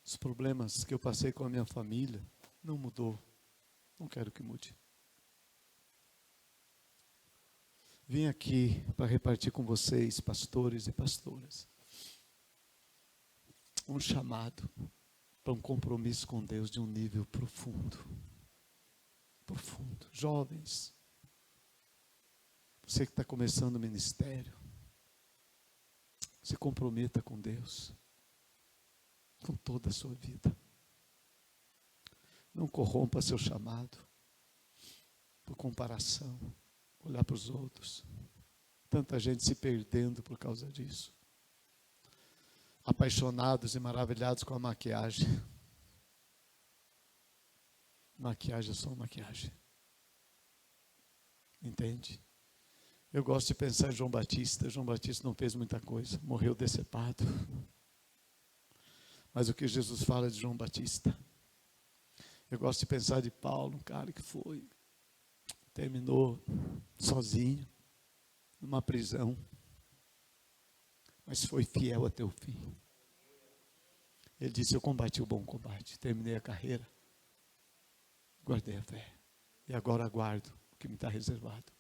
Os problemas que eu passei com a minha família não mudou, não quero que mude. Vim aqui para repartir com vocês, pastores e pastoras, um chamado para um compromisso com Deus de um nível profundo. Profundo. Jovens, você que está começando o ministério, se comprometa com Deus, com toda a sua vida. Não corrompa seu chamado por comparação, olhar para os outros. Tanta gente se perdendo por causa disso. Apaixonados e maravilhados com a maquiagem. Maquiagem é só maquiagem. Entende? Eu gosto de pensar em João Batista. João Batista não fez muita coisa, morreu decepado. Mas o que Jesus fala de João Batista? Eu gosto de pensar de Paulo, um cara que terminou sozinho, numa prisão, mas foi fiel até o fim. Ele disse: eu combati o bom combate, terminei a carreira, guardei a fé, e agora aguardo o que me está reservado.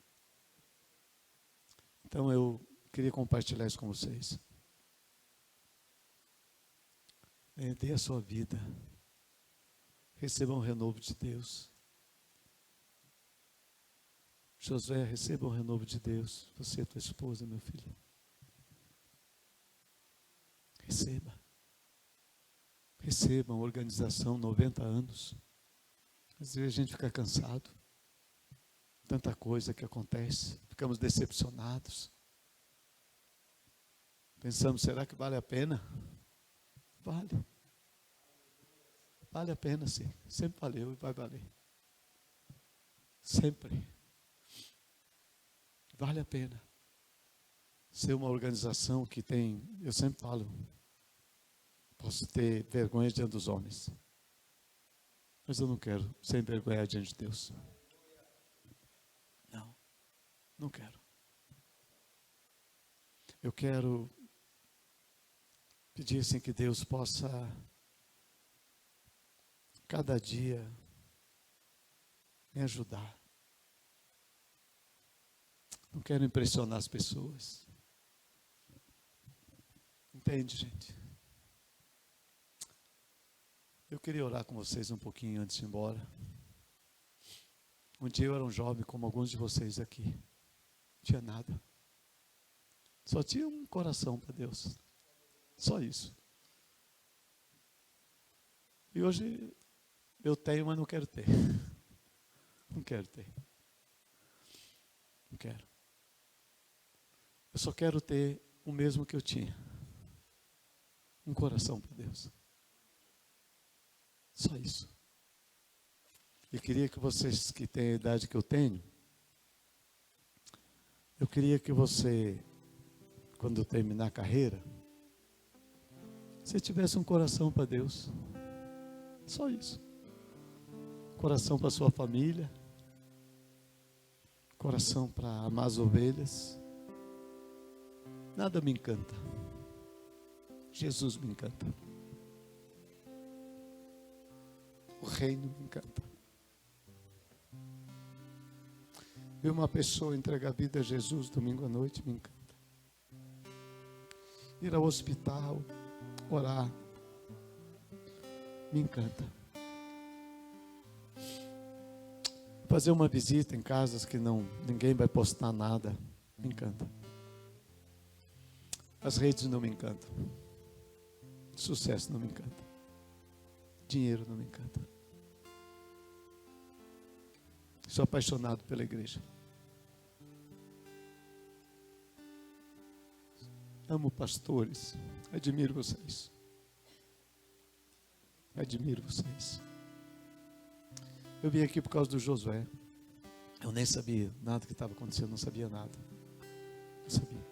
Então eu queria compartilhar isso com vocês. Dê a sua vida, receba um renovo de Deus. Josué, receba um renovo de Deus. Você e tua esposa, meu filho. Receba. Receba uma organização, 90 anos. Às vezes a gente fica cansado. Tanta coisa que acontece. Ficamos decepcionados. Pensamos, será que vale a pena? Vale. Vale a pena, sim. Sempre valeu e vai valer. Sempre. Vale a pena ser uma organização que tem, eu sempre falo, posso ter vergonha diante dos homens, mas eu não quero ser envergonhado diante de Deus. Não quero. Eu quero pedir assim que Deus possa cada dia me ajudar. Não quero impressionar as pessoas. Entende, gente? Eu queria orar com vocês um pouquinho antes de ir embora. Um dia eu era um jovem como alguns de vocês aqui. Não tinha nada. Só tinha um coração para Deus. Só isso. E hoje eu tenho, mas não quero ter. Não quero ter. Não quero. Eu só quero ter o mesmo que eu tinha. Um coração para Deus. Só isso. E queria que vocês que têm a idade que eu tenho, eu queria que você, quando terminar a carreira, você tivesse um coração para Deus. Só isso. Coração para sua família. Coração para amar as ovelhas. Nada me encanta. Jesus me encanta. O reino me encanta. Ver uma pessoa entregar a vida a Jesus domingo à noite me encanta. Ir ao hospital, orar, me encanta. Fazer uma visita em casas que ninguém vai postar nada, me encanta. As redes não me encantam. Sucesso não me encanta. Dinheiro não me encanta. Sou apaixonado pela igreja. Amo pastores. Admiro vocês. Admiro vocês. Eu vim aqui por causa do Josué. Eu nem sabia nada que estava acontecendo. Não sabia nada. Não sabia.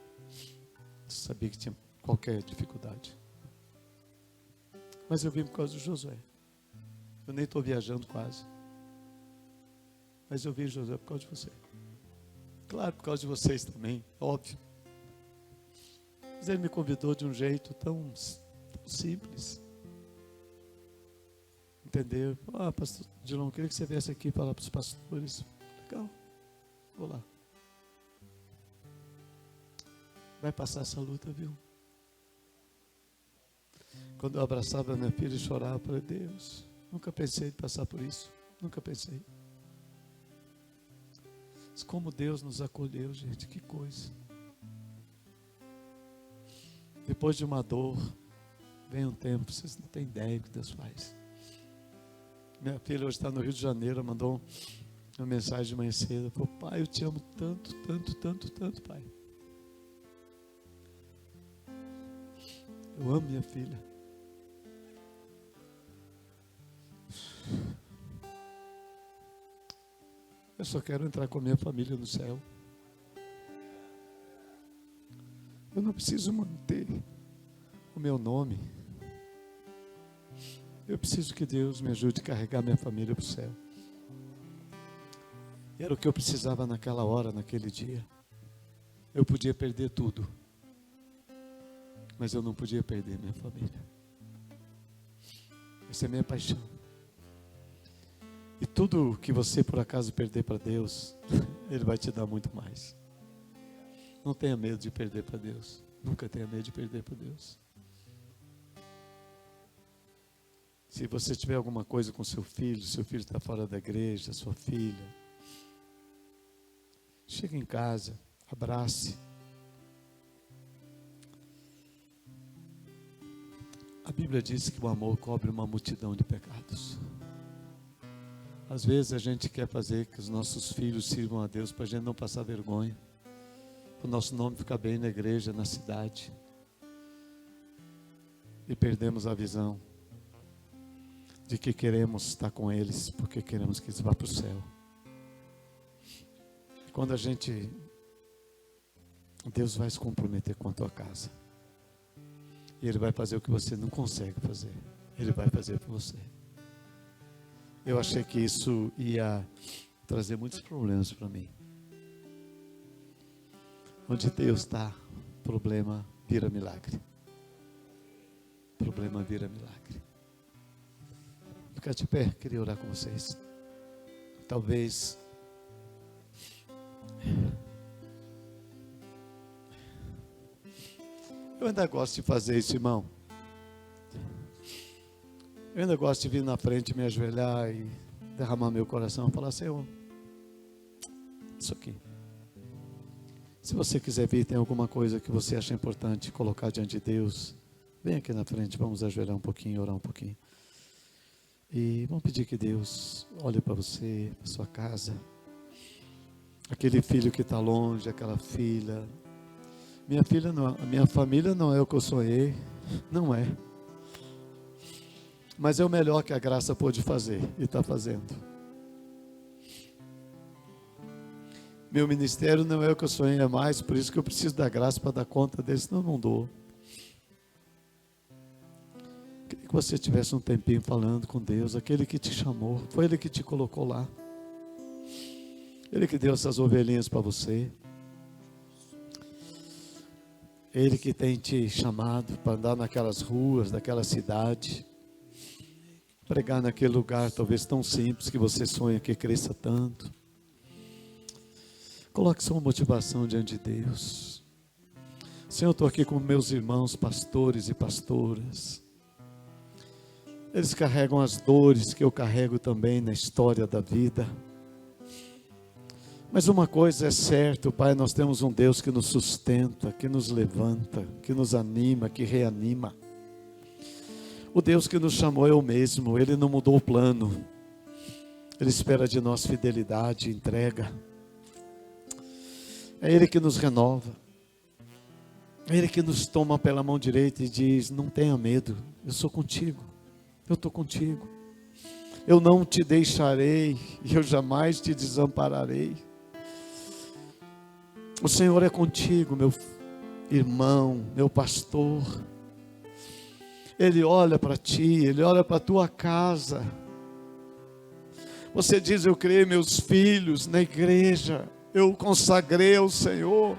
Sabia que tinha qualquer dificuldade. Mas eu vim por causa do Josué. Eu nem estou viajando quase. Mas eu vim, José, por causa de você. Claro, por causa de vocês também, óbvio. Mas ele me convidou de um jeito tão simples. Entendeu? Pastor Dilon, eu queria que você viesse aqui falar para os pastores. Legal, vou lá. Vai passar essa luta, viu? Quando eu abraçava minha filha e chorava, eu falei, Deus, nunca pensei em passar por isso. Nunca pensei. Mas como Deus nos acolheu, gente, que coisa. Depois de uma dor, vem um tempo, vocês não têm ideia do que Deus faz. Minha filha hoje está no Rio de Janeiro, mandou uma mensagem de manhã cedo. Falou, pai, eu te amo tanto, tanto, tanto, tanto, pai. Eu amo minha filha. Eu só quero entrar com a minha família no céu. Eu não preciso manter o meu nome. Eu preciso que Deus me ajude a carregar minha família para o céu. E era o que eu precisava naquela hora, naquele dia. Eu podia perder tudo, mas eu não podia perder minha família. Essa é a minha paixão. E tudo que você por acaso perder para Deus, Ele vai te dar muito mais. Não tenha medo de perder para Deus. Nunca tenha medo de perder para Deus. Se você tiver alguma coisa com seu filho está fora da igreja, sua filha, chega em casa, abrace. A Bíblia diz que o amor cobre uma multidão de pecados. Às vezes a gente quer fazer que os nossos filhos sirvam a Deus para a gente não passar vergonha, para o nosso nome ficar bem na igreja, na cidade, e perdemos a visão de que queremos estar com eles, porque queremos que eles vá para o céu. E quando Deus vai se comprometer com a tua casa, e Ele vai fazer o que você não consegue fazer, Ele vai fazer por você. Eu achei que isso ia trazer muitos problemas para mim. Onde Deus está, problema vira milagre. Problema vira milagre. Ficar de pé, queria orar com vocês. Talvez eu ainda gosto de fazer isso, irmão. Eu ainda gosto de vir na frente, me ajoelhar e derramar meu coração e falar, Senhor, isso aqui. Se você quiser vir, tem alguma coisa que você acha importante colocar diante de Deus, vem aqui na frente, vamos ajoelhar um pouquinho, orar um pouquinho. E vamos pedir que Deus olhe para você, para sua casa. Aquele filho que está longe, aquela filha. Minha família não é o que eu sonhei, não é. Mas é o melhor que a graça pôde fazer e está fazendo. Meu ministério não é o que eu sonhei mais, por isso que eu preciso da graça para dar conta dele, senão não dou. Queria que você tivesse um tempinho falando com Deus, aquele que te chamou, foi Ele que te colocou lá. Ele que deu essas ovelhinhas para você. Ele que tem te chamado para andar naquelas ruas, daquela cidade. Pregar naquele lugar, talvez tão simples, que você sonha que cresça tanto. Coloque sua motivação diante de Deus. Senhor, eu estou aqui com meus irmãos pastores e pastoras. Eles carregam as dores que eu carrego também na história da vida. Mas uma coisa é certa, Pai, nós temos um Deus que nos sustenta, que nos levanta, que nos anima, que reanima. O Deus que nos chamou é o mesmo, Ele não mudou o plano. Ele espera de nós fidelidade, entrega. É Ele que nos renova. É Ele que nos toma pela mão direita e diz, não tenha medo, eu sou contigo. Eu estou contigo. Eu não te deixarei e eu jamais te desampararei. O Senhor é contigo, meu irmão, meu pastor. Ele olha para ti, Ele olha para a tua casa. Você diz: eu criei meus filhos na igreja, eu consagrei ao Senhor.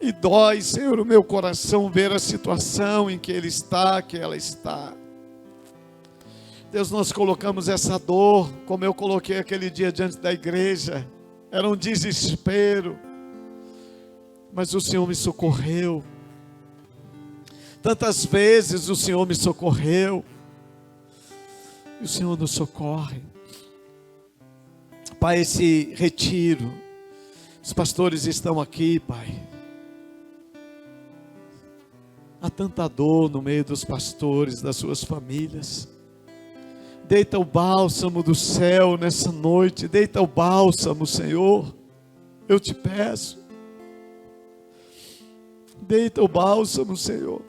E dói, Senhor, o meu coração ver a situação em que ele está, que ela está. Deus, nós colocamos essa dor, como eu coloquei aquele dia diante da igreja. Era um desespero, mas o Senhor me socorreu. Tantas vezes o Senhor me socorreu, e o Senhor nos socorre. Pai, esse retiro, os pastores estão aqui, Pai. Há tanta dor no meio dos pastores, das suas famílias. Deita o bálsamo do céu nessa noite, deita o bálsamo, Senhor, eu te peço. Deita o bálsamo, Senhor.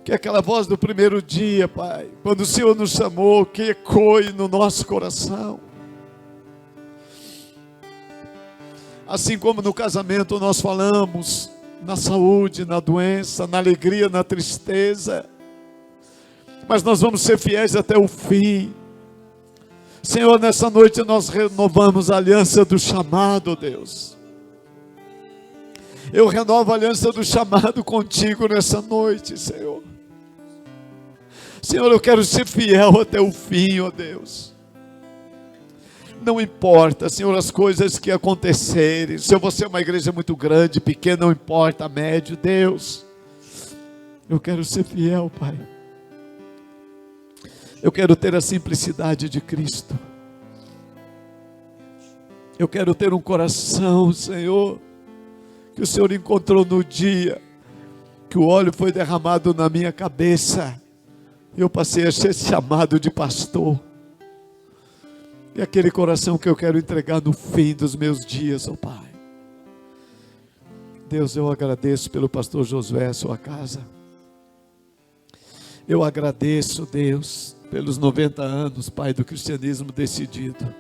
Que aquela voz do primeiro dia, Pai, quando o Senhor nos chamou, que ecoe no nosso coração. Assim como no casamento nós falamos, na saúde, na doença, na alegria, na tristeza, mas nós vamos ser fiéis até o fim. Senhor, nessa noite nós renovamos a aliança do chamado, Deus. Eu renovo a aliança do chamado contigo nessa noite, Senhor. Senhor, eu quero ser fiel até o fim, ó Deus. Não importa, Senhor, as coisas que acontecerem. Se você é uma igreja muito grande, pequena, não importa, médio, Deus. Eu quero ser fiel, Pai. Eu quero ter a simplicidade de Cristo. Eu quero ter um coração, Senhor, que o Senhor encontrou no dia que o óleo foi derramado na minha cabeça. Eu passei a ser chamado de pastor. E aquele coração que eu quero entregar no fim dos meus dias, ó Pai. Deus, eu agradeço pelo pastor Josué, sua casa. Eu agradeço, Deus, pelos 90 anos, Pai, do cristianismo decidido.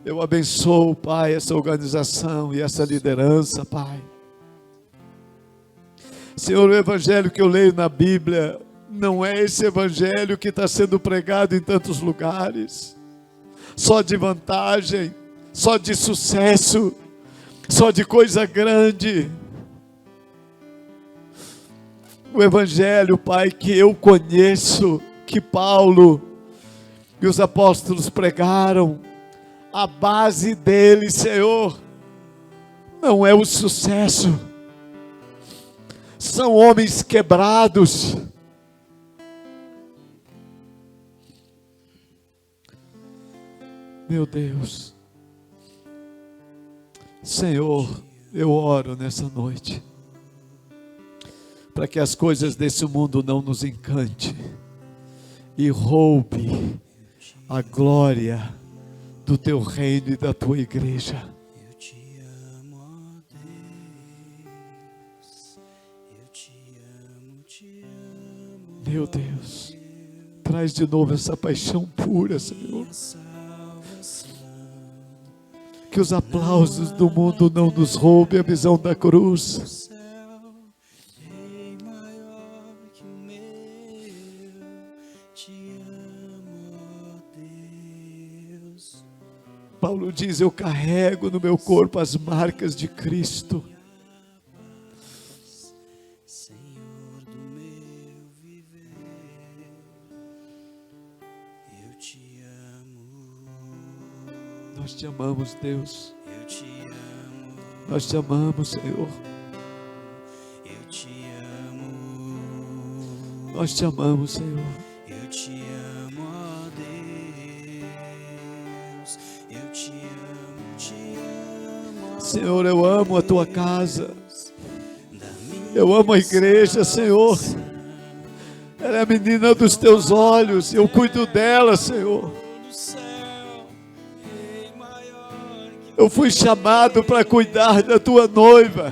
Eu abençoo, Pai, essa organização e essa liderança, Pai. Senhor, o evangelho que eu leio na Bíblia não é esse evangelho que está sendo pregado em tantos lugares, só de vantagem, só de sucesso, só de coisa grande. O evangelho, Pai, que eu conheço, que Paulo e os apóstolos pregaram, a base dele, Senhor, não é o sucesso, são homens quebrados. Meu Deus, Senhor, eu oro nessa noite, para que as coisas desse mundo não nos encante e roube a glória do teu reino e da tua igreja. Eu te amo, ó Deus. Eu te amo, te amo. Meu Deus, traz de novo essa paixão pura, Senhor. Que os aplausos do mundo não nos roubem a visão da cruz. Paulo diz: eu carrego no meu corpo as marcas de Cristo. Senhor do meu viver, eu te amo. Nós te amamos, Deus. Eu te amo. Nós te amamos, Senhor. Eu te amo. Nós te amamos, Senhor. Eu te amo, ó Deus. Eu te amo, te amo. Senhor, eu amo a tua casa. Eu amo a igreja, Senhor. Ela é a menina dos teus olhos. Eu cuido dela, Senhor. Eu fui chamado para cuidar da tua noiva.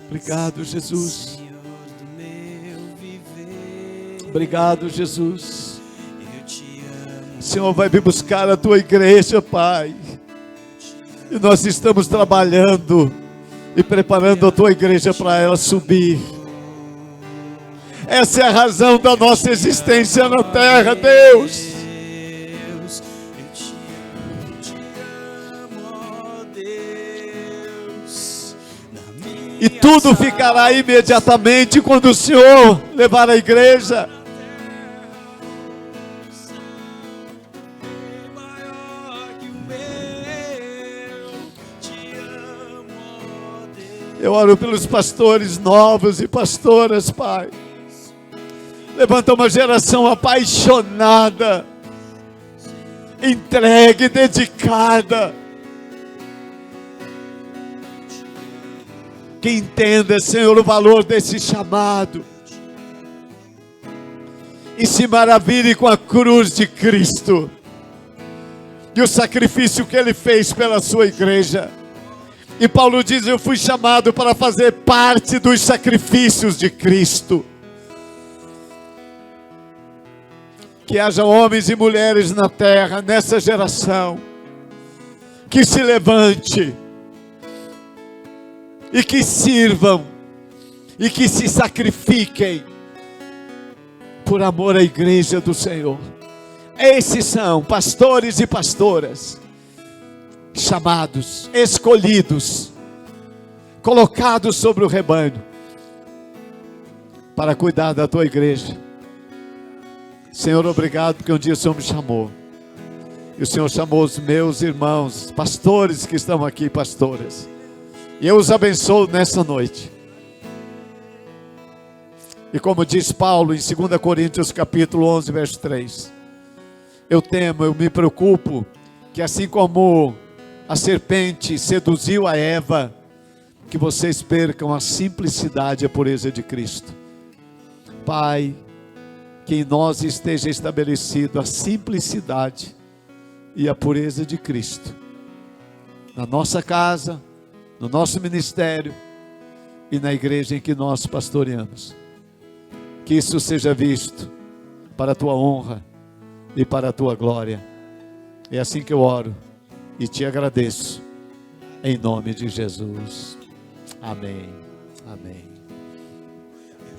Obrigado, Jesus. Obrigado, Jesus. O Senhor vai vir buscar a tua igreja, Pai. E nós estamos trabalhando e preparando a tua igreja para ela subir. Essa é a razão da nossa existência na terra, Deus. Deus, eu te amo, ó Deus. Na minha E tudo ficará imediatamente quando o Senhor levar a igreja. maior que o meu. Te amo, ó Deus. Eu oro pelos pastores novos e pastoras, Pai. Levanta uma geração apaixonada, entregue, dedicada. Que entenda, Senhor, o valor desse chamado. E se maravilhe com a cruz de Cristo. E o sacrifício que Ele fez pela sua igreja. E Paulo diz, eu fui chamado para fazer parte dos sacrifícios de Cristo. Que haja homens e mulheres na terra, nessa geração, que se levante, e que sirvam, e que se sacrifiquem, por amor à igreja do Senhor. Esses são pastores e pastoras, chamados, escolhidos, colocados sobre o rebanho, para cuidar da tua igreja. Senhor, obrigado porque um dia o Senhor me chamou. E o Senhor chamou os meus irmãos, pastores que estão aqui, pastoras. E eu os abençoo nessa noite. E como diz Paulo em 2 Coríntios capítulo 11, verso 3. Eu temo, eu me preocupo, que assim como a serpente seduziu a Eva, que vocês percam a simplicidade e a pureza de Cristo. Pai, que em nós esteja estabelecido a simplicidade e a pureza de Cristo, na nossa casa, no nosso ministério e na igreja em que nós pastoreamos. Que isso seja visto para a tua honra e para a tua glória. É assim que eu oro e te agradeço, em nome de Jesus. Amém. Amém.